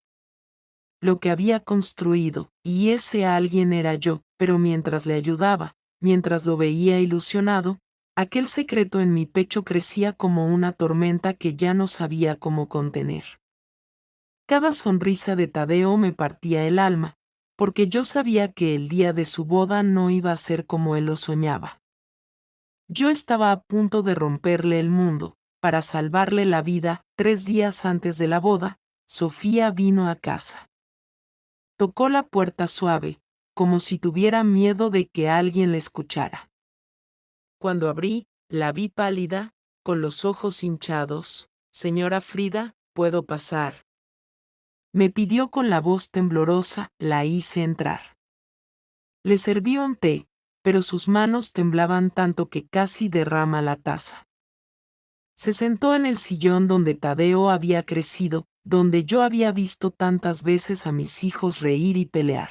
lo que había construido, y ese alguien era yo, pero mientras le ayudaba, mientras lo veía ilusionado, aquel secreto en mi pecho crecía como una tormenta que ya no sabía cómo contener. Cada sonrisa de Tadeo me partía el alma, porque yo sabía que el día de su boda no iba a ser como él lo soñaba. Yo estaba a punto de romperle el mundo, para salvarle la vida. 3 días antes de la boda, Sofía vino a casa. Tocó la puerta suave, como si tuviera miedo de que alguien la escuchara. Cuando abrí, la vi pálida, con los ojos hinchados. Señora Frida, ¿puedo pasar? Me pidió con la voz temblorosa. La hice entrar. Le serví un té, pero sus manos temblaban tanto que casi derrama la taza. Se sentó en el sillón donde Tadeo había crecido, donde yo había visto tantas veces a mis hijos reír y pelear.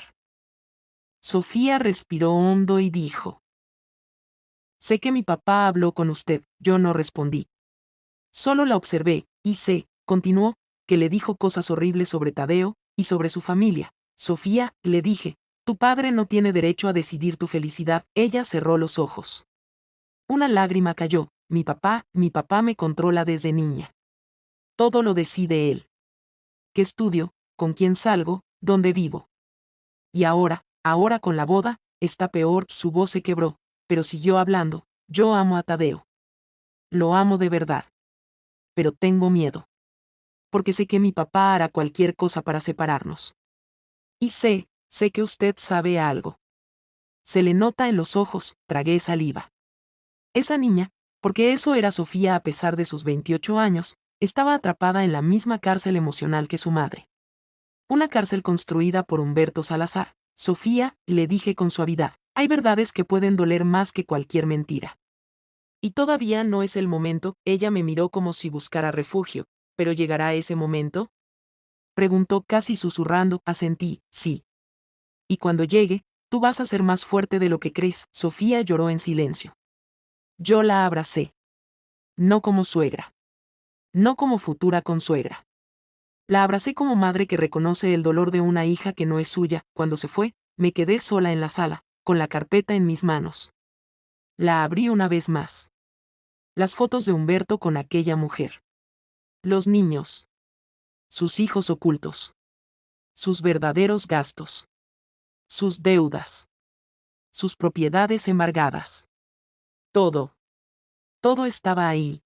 Sofía respiró hondo y dijo: Sé que mi papá habló con usted. Yo no respondí. Solo la observé, y sé, continuó, que le dijo cosas horribles sobre Tadeo, y sobre su familia. Sofía, le dije, tu padre no tiene derecho a decidir tu felicidad. Ella cerró los ojos. Una lágrima cayó. Mi papá me controla desde niña. Todo lo decide él. ¿Qué estudio? ¿Con quién salgo? ¿Dónde vivo? Y ahora con la boda, está peor. Su voz se quebró, pero siguió hablando. Yo amo a Tadeo. Lo amo de verdad. Pero tengo miedo. Porque sé que mi papá hará cualquier cosa para separarnos. Y sé que usted sabe algo. Se le nota en los ojos. Tragué saliva. Esa niña, porque eso era Sofía a pesar de sus 28 años, estaba atrapada en la misma cárcel emocional que su madre. Una cárcel construida por Humberto Salazar. Sofía, le dije con suavidad, hay verdades que pueden doler más que cualquier mentira. Y todavía no es el momento. Ella me miró como si buscara refugio. ¿Pero llegará ese momento? Preguntó casi susurrando. Asentí, sí. Y cuando llegue, tú vas a ser más fuerte de lo que crees. Sofía lloró en silencio. Yo la abracé. No como suegra. No como futura consuegra. La abracé como madre que reconoce el dolor de una hija que no es suya. Cuando se fue, me quedé sola en la sala, con la carpeta en mis manos. La abrí una vez más. Las fotos de Humberto con aquella mujer. Los niños. Sus hijos ocultos. Sus verdaderos gastos. Sus deudas. Sus propiedades embargadas. Todo. Todo estaba ahí.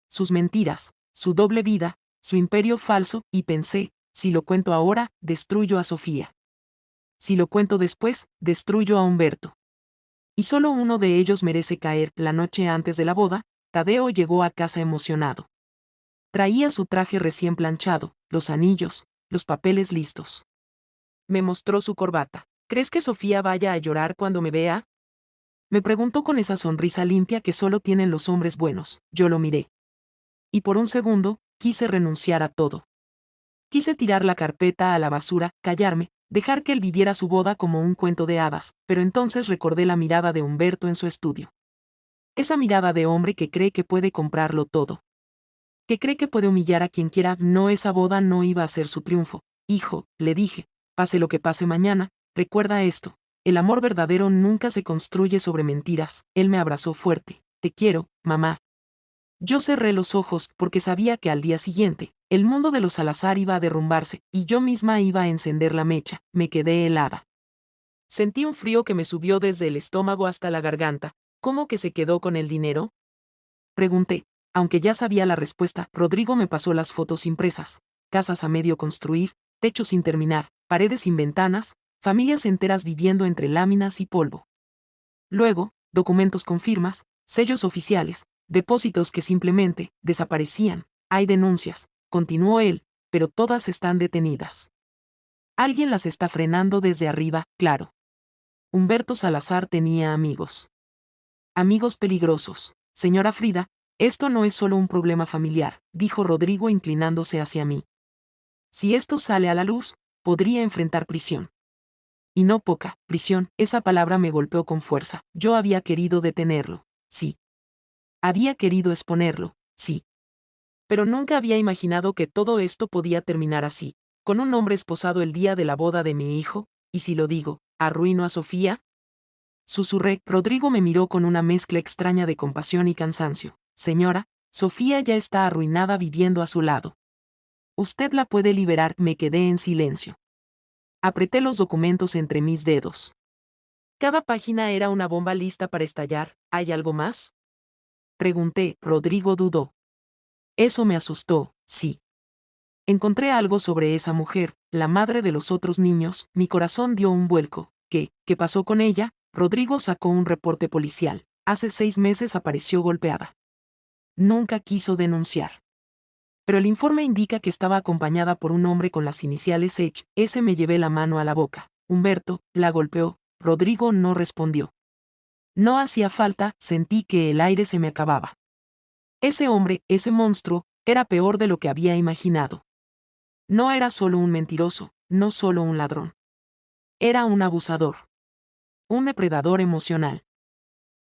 Sus mentiras, su doble vida, su imperio falso, y pensé, si lo cuento ahora, destruyo a Sofía. Si lo cuento después, destruyo a Humberto. Y solo uno de ellos merece caer. La noche antes de la boda, Tadeo llegó a casa emocionado. Traía su traje recién planchado, los anillos, los papeles listos. Me mostró su corbata. ¿Crees que Sofía vaya a llorar cuando me vea? Me preguntó con esa sonrisa limpia que solo tienen los hombres buenos. Yo lo miré. Y por un segundo, quise renunciar a todo. Quise tirar la carpeta a la basura, callarme, dejar que él viviera su boda como un cuento de hadas, pero entonces recordé la mirada de Humberto en su estudio. Esa mirada de hombre que cree que puede comprarlo todo. Que cree que puede humillar a quien quiera. No, esa boda no iba a ser su triunfo. Hijo, le dije, pase lo que pase mañana, recuerda esto. El amor verdadero nunca se construye sobre mentiras. Él me abrazó fuerte. Te quiero, mamá. Yo cerré los ojos porque sabía que al día siguiente, el mundo de los Salazar iba a derrumbarse, y yo misma iba a encender la mecha. Me quedé helada. Sentí un frío que me subió desde el estómago hasta la garganta. ¿Cómo que se quedó con el dinero? Pregunté, aunque ya sabía la respuesta. Rodrigo me pasó las fotos impresas. Casas a medio construir, techos sin terminar, paredes sin ventanas, familias enteras viviendo entre láminas y polvo. Luego, documentos con firmas, sellos oficiales, depósitos que simplemente desaparecían. Hay denuncias, continuó él, pero todas están detenidas. Alguien las está frenando desde arriba, claro. Humberto Salazar tenía amigos. Amigos peligrosos. Señora Frida, esto no es solo un problema familiar, dijo Rodrigo inclinándose hacia mí. Si esto sale a la luz, podría enfrentar prisión. Y no poca prisión, esa palabra me golpeó con fuerza. Yo había querido detenerlo, sí. Había querido exponerlo, sí. Pero nunca había imaginado que todo esto podía terminar así, con un hombre esposado el día de la boda de mi hijo, y si lo digo, ¿arruino a Sofía? Susurré. Rodrigo me miró con una mezcla extraña de compasión y cansancio. Señora, Sofía ya está arruinada viviendo a su lado. Usted la puede liberar. Me quedé en silencio. Apreté los documentos entre mis dedos. Cada página era una bomba lista para estallar. ¿Hay algo más? Pregunté. Rodrigo dudó. Eso me asustó, sí. Encontré algo sobre esa mujer, la madre de los otros niños. Mi corazón dio un vuelco. ¿Qué pasó con ella? Rodrigo sacó un reporte policial. Hace 6 meses apareció golpeada. Nunca quiso denunciar. Pero el informe indica que estaba acompañada por un hombre con las iniciales H. Ese. Me llevé la mano a la boca. Humberto, la golpeó. Rodrigo no respondió. No hacía falta, sentí que el aire se me acababa. Ese hombre, ese monstruo, era peor de lo que había imaginado. No era solo un mentiroso, no solo un ladrón. Era un abusador. Un depredador emocional.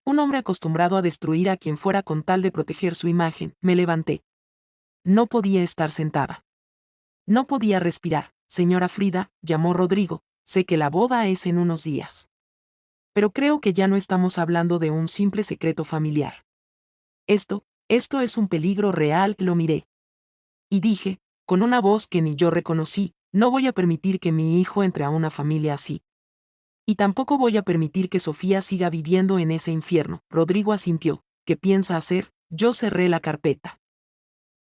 Un hombre acostumbrado a destruir a quien fuera con tal de proteger su imagen. Me levanté. No podía estar sentada. No podía respirar. Señora Frida, llamó Rodrigo, sé que la boda es en unos días. Pero creo que ya no estamos hablando de un simple secreto familiar. Esto es un peligro real. Lo miré. Y dije, con una voz que ni yo reconocí, no voy a permitir que mi hijo entre a una familia así. Y tampoco voy a permitir que Sofía siga viviendo en ese infierno. Rodrigo asintió. ¿Qué piensa hacer? Yo cerré la carpeta.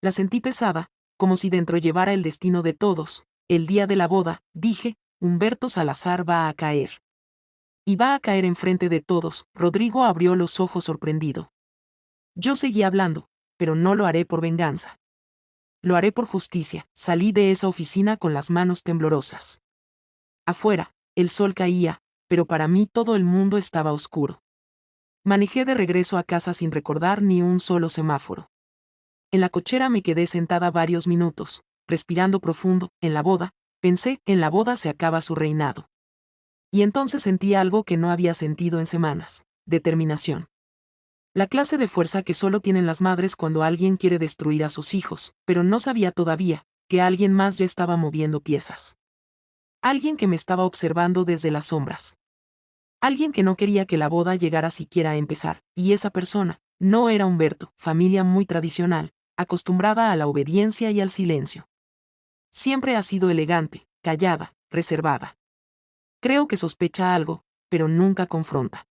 La sentí pesada, como si dentro llevara el destino de todos. El día de la boda, dije, Humberto Salazar va a caer. Y va a caer enfrente de todos. Rodrigo abrió los ojos sorprendido. Yo seguí hablando, pero no lo haré por venganza. Lo haré por justicia. Salí de esa oficina con las manos temblorosas. Afuera, el sol caía, pero para mí todo el mundo estaba oscuro. Manejé de regreso a casa sin recordar ni un solo semáforo. En la cochera me quedé sentada varios minutos, respirando profundo. En la boda, pensé, en la boda se acaba su reinado. Y entonces sentí algo que no había sentido en semanas: determinación. La clase de fuerza que solo tienen las madres cuando alguien quiere destruir a sus hijos, pero no sabía todavía que alguien más ya estaba moviendo piezas. Alguien que me estaba observando desde las sombras. Alguien que no quería que la boda llegara siquiera a empezar, y esa persona no era Humberto. Familia muy tradicional, acostumbrada a la obediencia y al silencio. Siempre ha sido elegante, callada, reservada. Creo que sospecha algo, pero nunca confronta.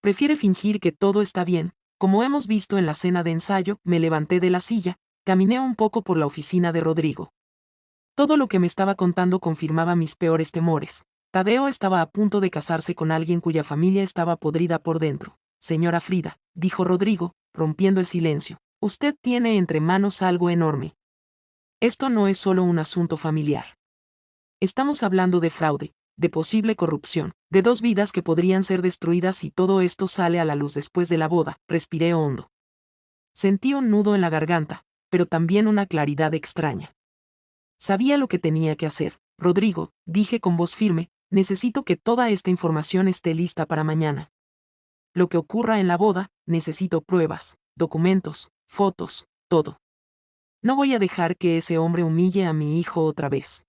Prefiere fingir que todo está bien, como hemos visto en la cena de ensayo. Me levanté de la silla, caminé un poco por la oficina de Rodrigo. Todo lo que me estaba contando confirmaba mis peores temores. Tadeo estaba a punto de casarse con alguien cuya familia estaba podrida por dentro. Señora Frida, dijo Rodrigo, rompiendo el silencio, usted tiene entre manos algo enorme. Esto no es solo un asunto familiar. Estamos hablando de fraude, de posible corrupción, de 2 vidas que podrían ser destruidas si todo esto sale a la luz después de la boda. Respiré hondo. Sentí un nudo en la garganta, pero también una claridad extraña. Sabía lo que tenía que hacer. Rodrigo, dije con voz firme, necesito que toda esta información esté lista para mañana. Lo que ocurra en la boda, necesito pruebas, documentos, fotos, todo. No voy a dejar que ese hombre humille a mi hijo otra vez.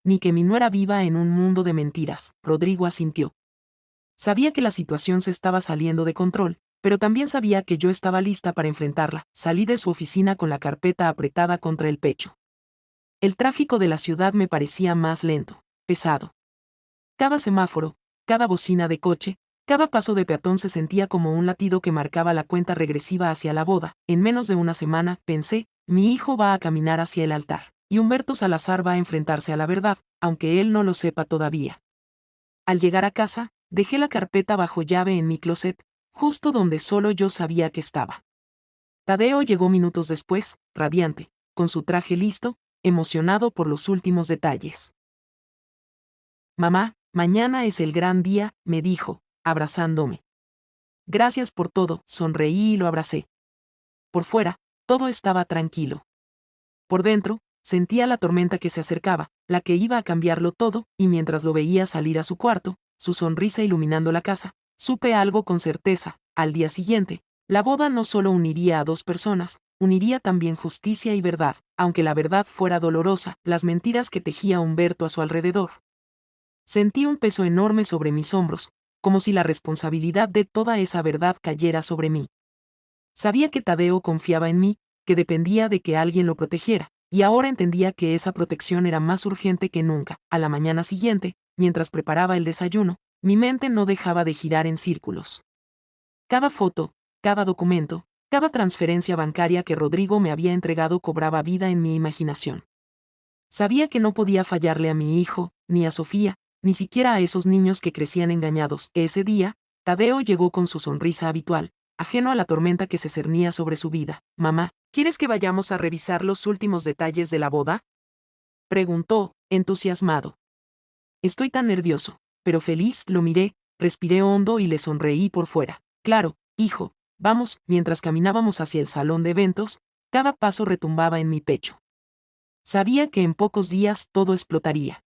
Ni que mi nuera viva en un mundo de mentiras. Rodrigo asintió. Sabía que la situación se estaba saliendo de control, pero también sabía que yo estaba lista para enfrentarla. Salí de su oficina con la carpeta apretada contra el pecho. El tráfico de la ciudad me parecía más lento, pesado. Cada semáforo, cada bocina de coche, cada paso de peatón se sentía como un latido que marcaba la cuenta regresiva hacia la boda. En menos de una semana, pensé, mi hijo va a caminar hacia el altar, y Humberto Salazar va a enfrentarse a la verdad, aunque él no lo sepa todavía. Al llegar a casa, dejé la carpeta bajo llave en mi closet, justo donde solo yo sabía que estaba. Tadeo llegó minutos después, radiante, con su traje listo, emocionado por los últimos detalles. Mamá, mañana es el gran día, me dijo, abrazándome. Gracias por todo, sonreí y lo abracé. Por fuera, todo estaba tranquilo. Por dentro, sentía la tormenta que se acercaba, la que iba a cambiarlo todo, y mientras lo veía salir a su cuarto, su sonrisa iluminando la casa, supe algo con certeza: al día siguiente, la boda no solo uniría a dos personas, uniría también justicia y verdad, aunque la verdad fuera dolorosa, las mentiras que tejía Humberto a su alrededor. Sentí un peso enorme sobre mis hombros, como si la responsabilidad de toda esa verdad cayera sobre mí. Sabía que Tadeo confiaba en mí, que dependía de que alguien lo protegiera, y ahora entendía que esa protección era más urgente que nunca. A la mañana siguiente, mientras preparaba el desayuno, mi mente no dejaba de girar en círculos. Cada foto, cada documento, cada transferencia bancaria que Rodrigo me había entregado cobraba vida en mi imaginación. Sabía que no podía fallarle a mi hijo, ni a Sofía, ni siquiera a esos niños que crecían engañados. Ese día, Tadeo llegó con su sonrisa habitual, ajeno a la tormenta que se cernía sobre su vida. «Mamá, ¿quieres que vayamos a revisar los últimos detalles de la boda?», preguntó, entusiasmado. Estoy tan nervioso, pero feliz. Lo miré, respiré hondo y le sonreí por fuera. Claro, hijo, vamos. Mientras caminábamos hacia el salón de eventos, cada paso retumbaba en mi pecho. Sabía que en pocos días todo explotaría.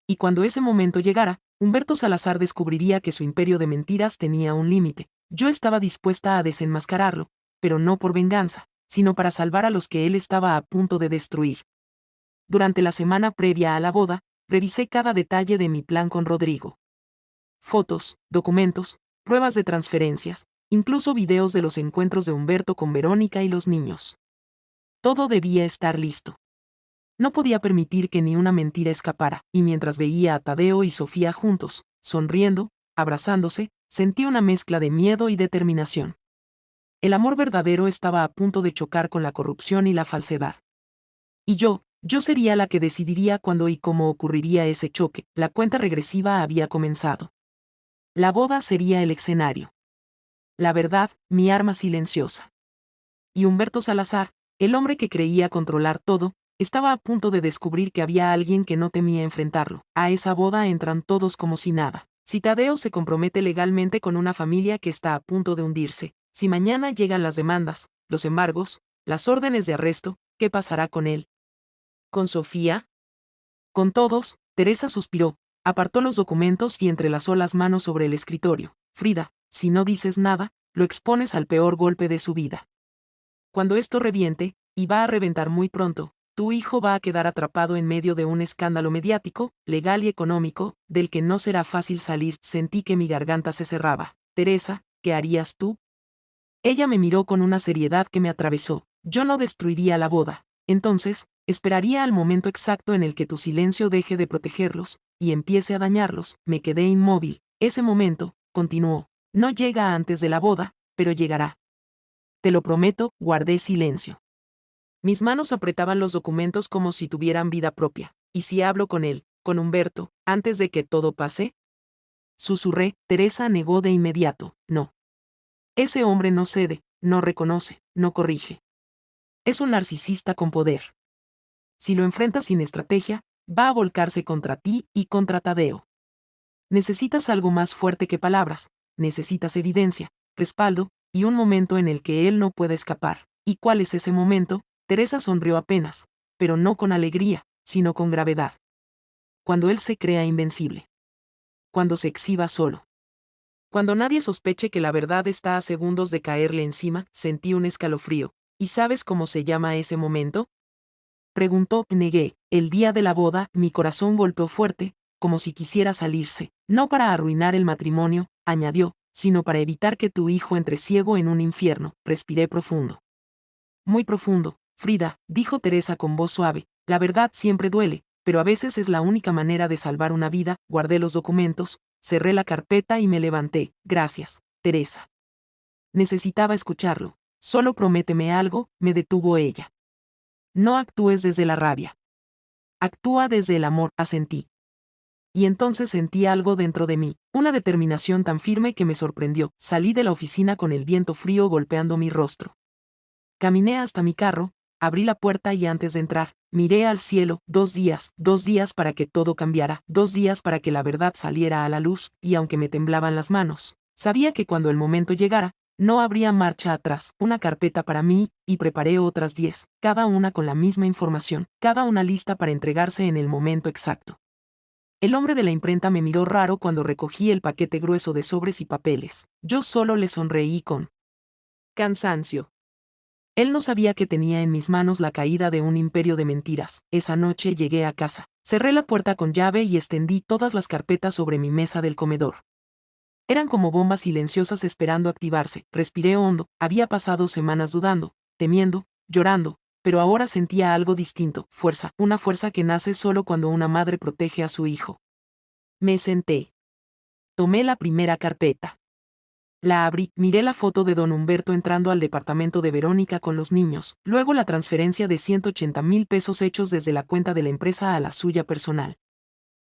Y cuando ese momento llegara, Humberto Salazar descubriría que su imperio de mentiras tenía un límite. Yo estaba dispuesta a desenmascararlo, pero no por venganza, sino para salvar a los que él estaba a punto de destruir. Durante la semana previa a la boda, revisé cada detalle de mi plan con Rodrigo. Fotos, documentos, pruebas de transferencias, incluso videos de los encuentros de Humberto con Verónica y los niños. Todo debía estar listo. No podía permitir que ni una mentira escapara, y mientras veía a Tadeo y Sofía juntos, sonriendo, abrazándose, sentí una mezcla de miedo y determinación. El amor verdadero estaba a punto de chocar con la corrupción y la falsedad. Y yo sería la que decidiría cuándo y cómo ocurriría ese choque. La cuenta regresiva había comenzado. La boda sería el escenario. La verdad, mi arma silenciosa. Y Humberto Salazar, el hombre que creía controlar todo, estaba a punto de descubrir que había alguien que no temía enfrentarlo. A esa boda entran todos como si nada. Si Tadeo se compromete legalmente con una familia que está a punto de hundirse, si mañana llegan las demandas, los embargos, las órdenes de arresto, ¿qué pasará con él? ¿Con Sofía? Con todos. Teresa suspiró, apartó los documentos y entrelazó las manos sobre el escritorio. Frida, si no dices nada, lo expones al peor golpe de su vida. Cuando esto reviente, y va a reventar muy pronto, tu hijo va a quedar atrapado en medio de un escándalo mediático, legal y económico, del que no será fácil salir. Sentí que mi garganta se cerraba. Teresa, ¿qué harías tú? Ella me miró con una seriedad que me atravesó. Yo no destruiría la boda. Entonces, esperaría al momento exacto en el que tu silencio deje de protegerlos, y empiece a dañarlos. Me quedé inmóvil. Ese momento, continuó, no llega antes de la boda, pero llegará. Te lo prometo. Guardé silencio. Mis manos apretaban los documentos como si tuvieran vida propia. ¿Y si hablo con él, con Humberto, antes de que todo pase? Susurré. Teresa negó de inmediato. No. Ese hombre no cede, no reconoce, no corrige. Es un narcisista con poder. Si lo enfrentas sin estrategia, va a volcarse contra ti y contra Tadeo. Necesitas algo más fuerte que palabras, necesitas evidencia, respaldo, y un momento en el que él no pueda escapar. ¿Y cuál es ese momento? Teresa sonrió apenas, pero no con alegría, sino con gravedad. Cuando él se crea invencible. Cuando se exhiba solo. Cuando nadie sospeche que la verdad está a segundos de caerle encima. Sentí un escalofrío. ¿Y sabes cómo se llama ese momento? Preguntó. Negué. El día de la boda. Mi corazón golpeó fuerte, como si quisiera salirse. No para arruinar el matrimonio, añadió, sino para evitar que tu hijo entre ciego en un infierno. Respiré profundo. Muy profundo, Frida, dijo Teresa con voz suave. La verdad siempre duele, pero a veces es la única manera de salvar una vida. Guardé los documentos, cerré la carpeta y me levanté. Gracias, Teresa. Necesitaba escucharlo. Solo prométeme algo. Me detuvo ella. No actúes desde la rabia. Actúa desde el amor. Asentí. Y entonces sentí algo dentro de mí, una determinación tan firme que me sorprendió. Salí de la oficina con el viento frío golpeando mi rostro. Caminé hasta mi carro, abrí la puerta y antes de entrar, miré al cielo. 2 días para que todo cambiara, 2 días para que la verdad saliera a la luz, y aunque me temblaban las manos, Sabía que cuando el momento llegara, no habría marcha atrás, una carpeta para mí, y preparé otras 10, cada una con la misma información, cada una lista para entregarse en el momento exacto. El hombre de la imprenta me miró raro cuando recogí el paquete grueso de sobres y papeles. Yo solo le sonreí con cansancio. Él no sabía que tenía en mis manos la caída de un imperio de mentiras. Esa noche llegué a casa, cerré la puerta con llave y extendí todas las carpetas sobre mi mesa del comedor. Eran como bombas silenciosas esperando activarse. Respiré hondo, había pasado semanas dudando, temiendo, llorando, pero ahora sentía algo distinto, fuerza, una fuerza que nace solo cuando una madre protege a su hijo. Me senté. Tomé la primera carpeta. La abrí, miré la foto de don Humberto entrando al departamento de Verónica con los niños, luego la transferencia de 180,000 pesos hechos desde la cuenta de la empresa a la suya personal.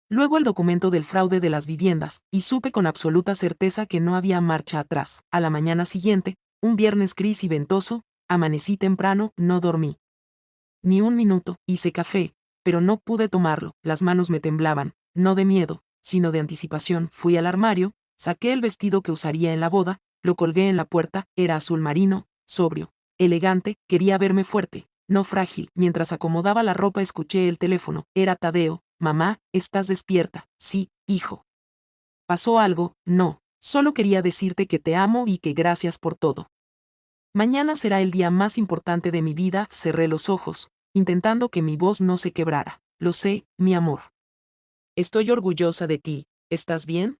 Luego el documento del fraude de las viviendas, y supe con absoluta certeza que no había marcha atrás. A la mañana siguiente, un viernes gris y ventoso, amanecí temprano, no dormí. Ni un minuto, hice café, pero no pude tomarlo, las manos me temblaban, no de miedo, sino de anticipación. Fui al armario, saqué el vestido que usaría en la boda, lo colgué en la puerta, era azul marino, sobrio, elegante, quería verme fuerte, no frágil. Mientras acomodaba la ropa escuché el teléfono, era Tadeo. Mamá, ¿estás despierta? Sí, hijo. ¿Pasó algo? No, solo quería decirte que te amo y que gracias por todo. Mañana será el día más importante de mi vida. Cerré los ojos, intentando que mi voz no se quebrara. Lo sé, mi amor. Estoy orgullosa de ti. ¿Estás bien?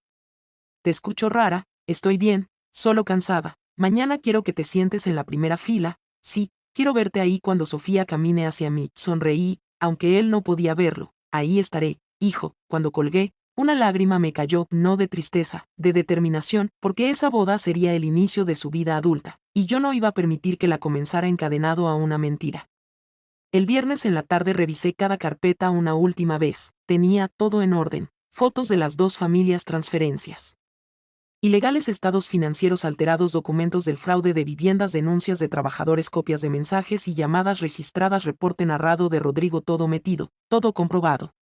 Te escucho rara. Estoy bien, solo cansada. Mañana quiero que te sientes en la primera fila. Sí, quiero verte ahí cuando Sofía camine hacia mí. Sonreí, aunque él no podía verlo. Ahí estaré, hijo. Cuando colgué, una lágrima me cayó, no de tristeza, de determinación, porque esa boda sería el inicio de su vida adulta, y yo no iba a permitir que la comenzara encadenado a una mentira. El viernes en la tarde revisé cada carpeta una última vez. Tenía todo en orden, fotos de las dos familias, transferencias ilegales, estados financieros alterados, documentos del fraude de viviendas, denuncias de trabajadores, copias de mensajes y llamadas registradas, reporte narrado de Rodrigo, todo metido, todo comprobado.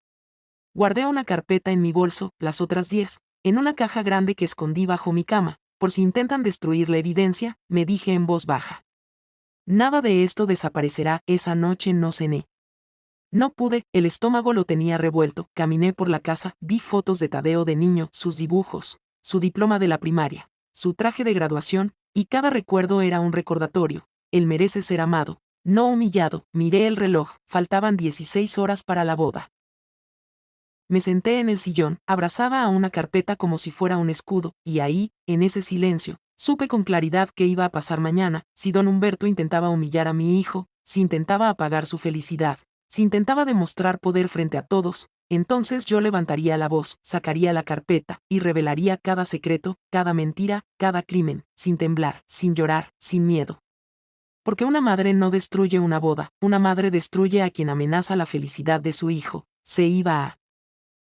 Guardé una carpeta en mi bolso, las otras 10, en una caja grande que escondí bajo mi cama, por si intentan destruir la evidencia, me dije en voz baja. Nada de esto desaparecerá. Esa noche no cené. No pude, el estómago lo tenía revuelto. Caminé por la casa, vi fotos de Tadeo de niño, sus dibujos, su diploma de la primaria, su traje de graduación, y cada recuerdo era un recordatorio. Él merece ser amado, no humillado. Miré el reloj, faltaban 16 horas para la boda. Me senté en el sillón, abrazada a una carpeta como si fuera un escudo, y ahí, en ese silencio, supe con claridad qué iba a pasar mañana. Si don Humberto intentaba humillar a mi hijo, si intentaba apagar su felicidad, si intentaba demostrar poder frente a todos, entonces yo levantaría la voz, sacaría la carpeta, y revelaría cada secreto, cada mentira, cada crimen, sin temblar, sin llorar, sin miedo. Porque una madre no destruye una boda, una madre destruye a quien amenaza la felicidad de su hijo. Se iba a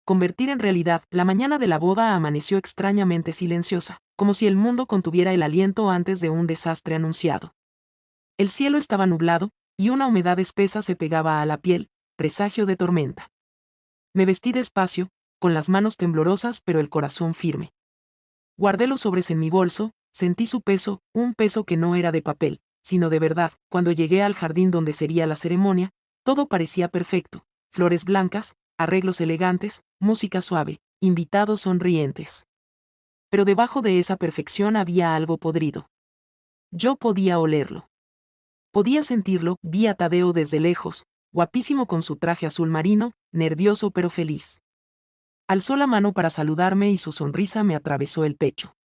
convertir en realidad. La mañana de la boda amaneció extrañamente silenciosa, como si el mundo contuviera el aliento antes de un desastre anunciado. El cielo estaba nublado, y una humedad espesa se pegaba a la piel, presagio de tormenta. Me vestí despacio, con las manos temblorosas pero el corazón firme. Guardé los sobres en mi bolso, sentí su peso, un peso que no era de papel, sino de verdad. Cuando llegué al jardín donde sería la ceremonia, todo parecía perfecto, flores blancas, arreglos elegantes, música suave, invitados sonrientes. Pero debajo de esa perfección había algo podrido. Yo podía olerlo. Podía sentirlo. Vi a Tadeo desde lejos, guapísimo con su traje azul marino, nervioso pero feliz. Alzó la mano para saludarme y su sonrisa me atravesó el pecho.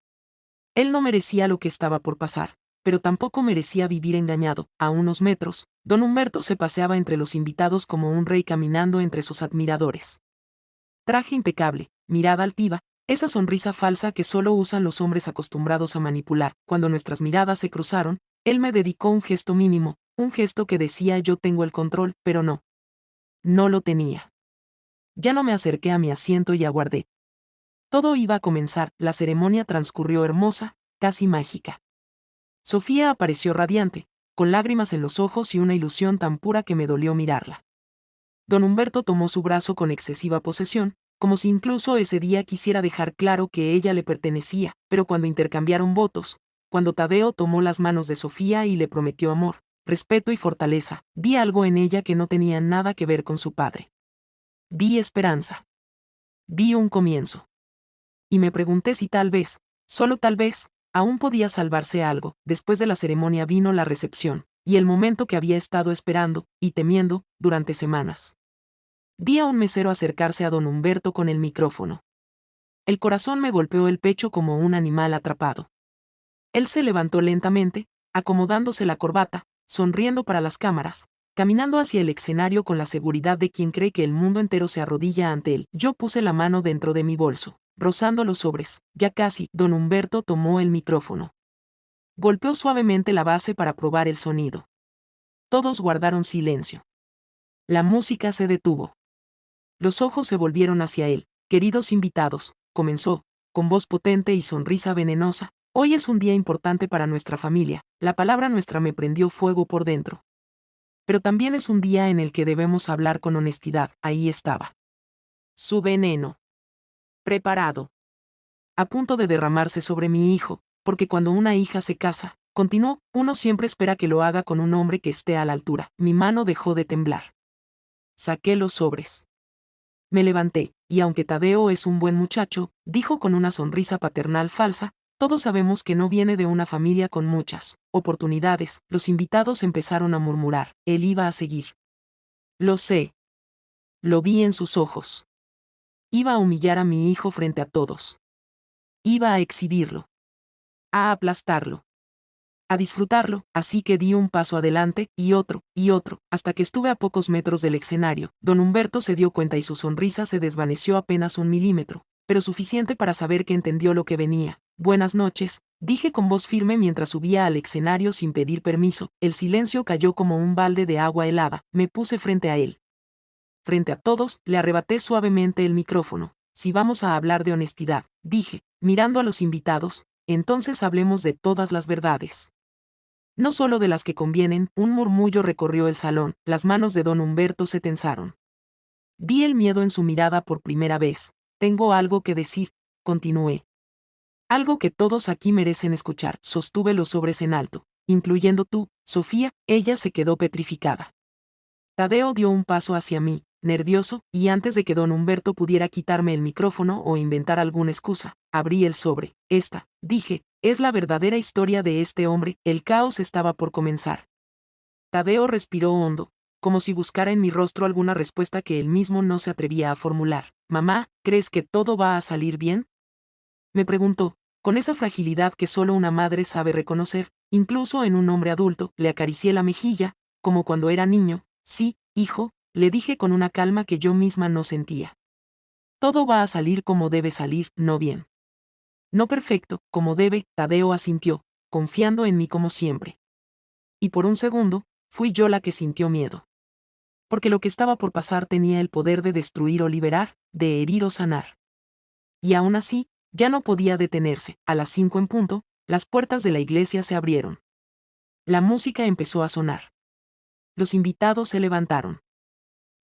Él no merecía lo que estaba por pasar, pero tampoco merecía vivir engañado. A unos metros, don Humberto se paseaba entre los invitados como un rey caminando entre sus admiradores. Traje impecable, mirada altiva, esa sonrisa falsa que solo usan los hombres acostumbrados a manipular. Cuando nuestras miradas se cruzaron, él me dedicó un gesto mínimo, un gesto que decía yo tengo el control, pero no. No lo tenía. Ya no me acerqué a mi asiento y aguardé. Todo iba a comenzar. La ceremonia transcurrió hermosa, casi mágica. Sofía apareció radiante, con lágrimas en los ojos y una ilusión tan pura que me dolió mirarla. Don Humberto tomó su brazo con excesiva posesión, como si incluso ese día quisiera dejar claro que ella le pertenecía, pero cuando intercambiaron votos, cuando Tadeo tomó las manos de Sofía y le prometió amor, respeto y fortaleza, vi algo en ella que no tenía nada que ver con su padre. Vi esperanza. Vi un comienzo. Y me pregunté si tal vez, solo tal vez, aún podía salvarse algo. Después de la ceremonia vino la recepción, y el momento que había estado esperando, y temiendo, durante semanas. Vi a un mesero acercarse a don Humberto con el micrófono. El corazón me golpeó el pecho como un animal atrapado. Él se levantó lentamente, acomodándose la corbata, sonriendo para las cámaras, caminando hacia el escenario con la seguridad de quien cree que el mundo entero se arrodilla ante él. Yo puse la mano dentro de mi bolso, rozando los sobres. Ya casi, don Humberto tomó el micrófono. Golpeó suavemente la base para probar el sonido. Todos guardaron silencio. La música se detuvo. Los ojos se volvieron hacia él. Queridos invitados, comenzó, con voz potente y sonrisa venenosa. Hoy es un día importante para nuestra familia. La palabra nuestra me prendió fuego por dentro. Pero también es un día en el que debemos hablar con honestidad. Ahí estaba. Su veneno. Preparado. A punto de derramarse sobre mi hijo, porque cuando una hija se casa, continuó, uno siempre espera que lo haga con un hombre que esté a la altura. Mi mano dejó de temblar. Saqué los sobres. Me levanté, y aunque Tadeo es un buen muchacho, dijo con una sonrisa paternal falsa, todos sabemos que no viene de una familia con muchas oportunidades. Los invitados empezaron a murmurar, él iba a seguir. Lo sé. Lo vi en sus ojos. Iba a humillar a mi hijo frente a todos. Iba a exhibirlo. A aplastarlo. A disfrutarlo, así que di un paso adelante, y otro, hasta que estuve a pocos metros del escenario. Don Humberto se dio cuenta y su sonrisa se desvaneció apenas 1 milímetro, pero suficiente para saber que entendió lo que venía. Buenas noches, dije con voz firme mientras subía al escenario sin pedir permiso. El silencio cayó como un balde de agua helada. Me puse frente a él. Frente a todos, le arrebaté suavemente el micrófono. Si vamos a hablar de honestidad, dije, mirando a los invitados, entonces hablemos de todas las verdades. No solo de las que convienen. Un murmullo recorrió el salón, las manos de don Humberto se tensaron. Vi el miedo en su mirada por primera vez. Tengo algo que decir, continué. Algo que todos aquí merecen escuchar. Sostuve los sobres en alto, incluyendo tú, Sofía. Ella se quedó petrificada. Tadeo dio un paso hacia mí, nervioso, y antes de que don Humberto pudiera quitarme el micrófono o inventar alguna excusa, abrí el sobre. Esta, dije, es la verdadera historia de este hombre. El caos estaba por comenzar. Tadeo respiró hondo, como si buscara en mi rostro alguna respuesta que él mismo no se atrevía a formular. Mamá, ¿crees que todo va a salir bien? Me preguntó, con esa fragilidad que solo una madre sabe reconocer, incluso en un hombre adulto. Le acaricié la mejilla, como cuando era niño. Sí, hijo, le dije con una calma que yo misma no sentía. Todo va a salir como debe salir, no bien. No perfecto, como debe. Tadeo asintió, confiando en mí como siempre. Y por un segundo, fui yo la que sintió miedo. Porque lo que estaba por pasar tenía el poder de destruir o liberar, de herir o sanar. Y aún así, ya no podía detenerse. A las 5 en punto, las puertas de la iglesia se abrieron. La música empezó a sonar. Los invitados se levantaron.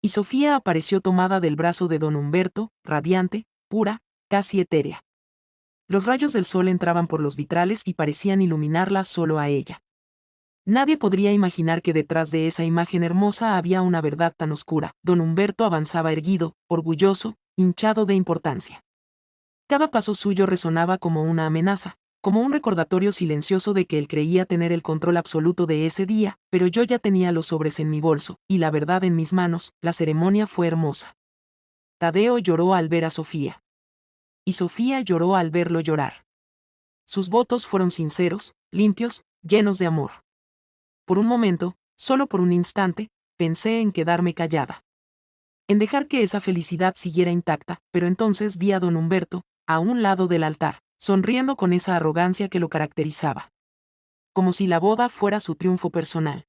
Y Sofía apareció tomada del brazo de don Humberto, radiante, pura, casi etérea. Los rayos del sol entraban por los vitrales y parecían iluminarla solo a ella. Nadie podría imaginar que detrás de esa imagen hermosa había una verdad tan oscura. Don Humberto avanzaba erguido, orgulloso, hinchado de importancia. Cada paso suyo resonaba como una amenaza, como un recordatorio silencioso de que él creía tener el control absoluto de ese día, pero yo ya tenía los sobres en mi bolso, y la verdad en mis manos. La ceremonia fue hermosa. Tadeo lloró al ver a Sofía. Y Sofía lloró al verlo llorar. Sus votos fueron sinceros, limpios, llenos de amor. Por un momento, solo por un instante, pensé en quedarme callada. En dejar que esa felicidad siguiera intacta, pero entonces vi a don Humberto, a un lado del altar, sonriendo con esa arrogancia que lo caracterizaba. Como si la boda fuera su triunfo personal.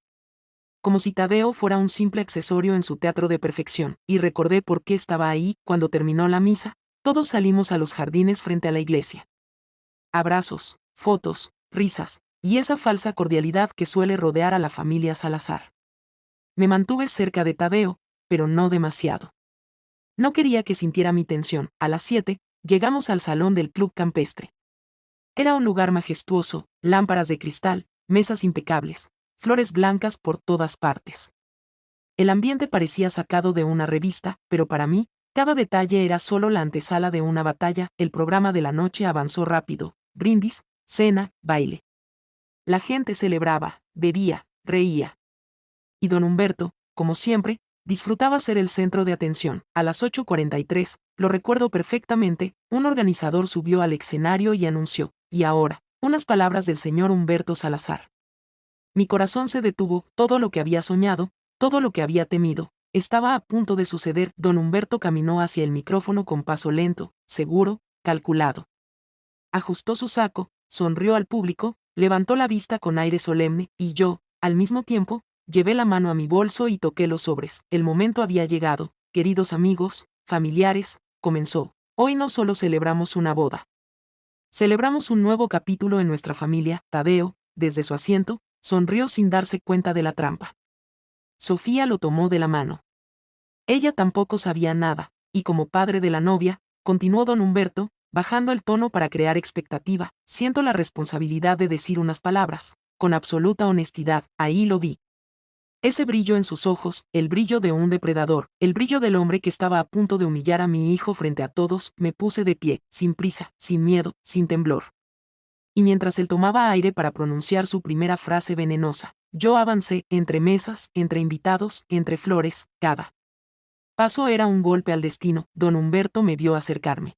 Como si Tadeo fuera un simple accesorio en su teatro de perfección, y recordé por qué estaba ahí. Cuando terminó la misa, todos salimos a los jardines frente a la iglesia. Abrazos, fotos, risas, y esa falsa cordialidad que suele rodear a la familia Salazar. Me mantuve cerca de Tadeo, pero no demasiado. No quería que sintiera mi tensión. A las 7, llegamos al salón del club campestre. Era un lugar majestuoso, lámparas de cristal, mesas impecables, flores blancas por todas partes. El ambiente parecía sacado de una revista, pero para mí, cada detalle era solo la antesala de una batalla. El programa de la noche avanzó rápido: brindis, cena, baile. La gente celebraba, bebía, reía. Y don Humberto, como siempre, disfrutaba ser el centro de atención. A las 8:43, lo recuerdo perfectamente, un organizador subió al escenario y anunció: y ahora, unas palabras del señor Humberto Salazar. Mi corazón se detuvo. Todo lo que había soñado, todo lo que había temido, estaba a punto de suceder. Don Humberto caminó hacia el micrófono con paso lento, seguro, calculado. Ajustó su saco, sonrió al público, levantó la vista con aire solemne, y yo, al mismo tiempo, llevé la mano a mi bolso y toqué los sobres. El momento había llegado. Queridos amigos, familiares, comenzó. Hoy no solo celebramos una boda. Celebramos un nuevo capítulo en nuestra familia. Tadeo, desde su asiento, sonrió sin darse cuenta de la trampa. Sofía lo tomó de la mano. Ella tampoco sabía nada, y como padre de la novia, continuó don Humberto, bajando el tono para crear expectativa: siento la responsabilidad de decir unas palabras, con absoluta honestidad. Ahí lo vi. Ese brillo en sus ojos, el brillo de un depredador, el brillo del hombre que estaba a punto de humillar a mi hijo frente a todos. Me puse de pie, sin prisa, sin miedo, sin temblor. Y mientras él tomaba aire para pronunciar su primera frase venenosa, yo avancé, entre mesas, entre invitados, entre flores. Cada paso era un golpe al destino. Don Humberto me vio acercarme.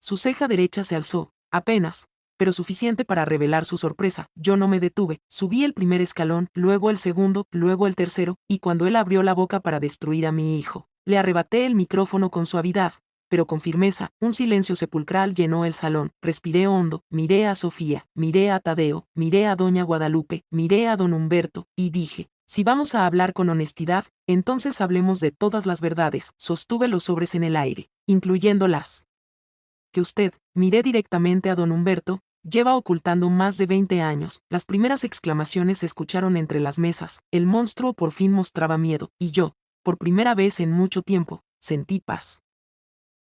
Su ceja derecha se alzó, apenas, pero suficiente para revelar su sorpresa. Yo no me detuve, subí el primer escalón, luego el segundo, luego el tercero, y cuando él abrió la boca para destruir a mi hijo, le arrebaté el micrófono con suavidad, pero con firmeza. Un silencio sepulcral llenó el salón. Respiré hondo, miré a Sofía, miré a Tadeo, miré a doña Guadalupe, miré a don Humberto, y dije: si vamos a hablar con honestidad, entonces hablemos de todas las verdades. Sostuve los sobres en el aire, incluyendo las que usted, miré directamente a don Humberto, lleva ocultando más de 20 años. Las primeras exclamaciones se escucharon entre las mesas. El monstruo por fin mostraba miedo, y yo, por primera vez en mucho tiempo, sentí paz.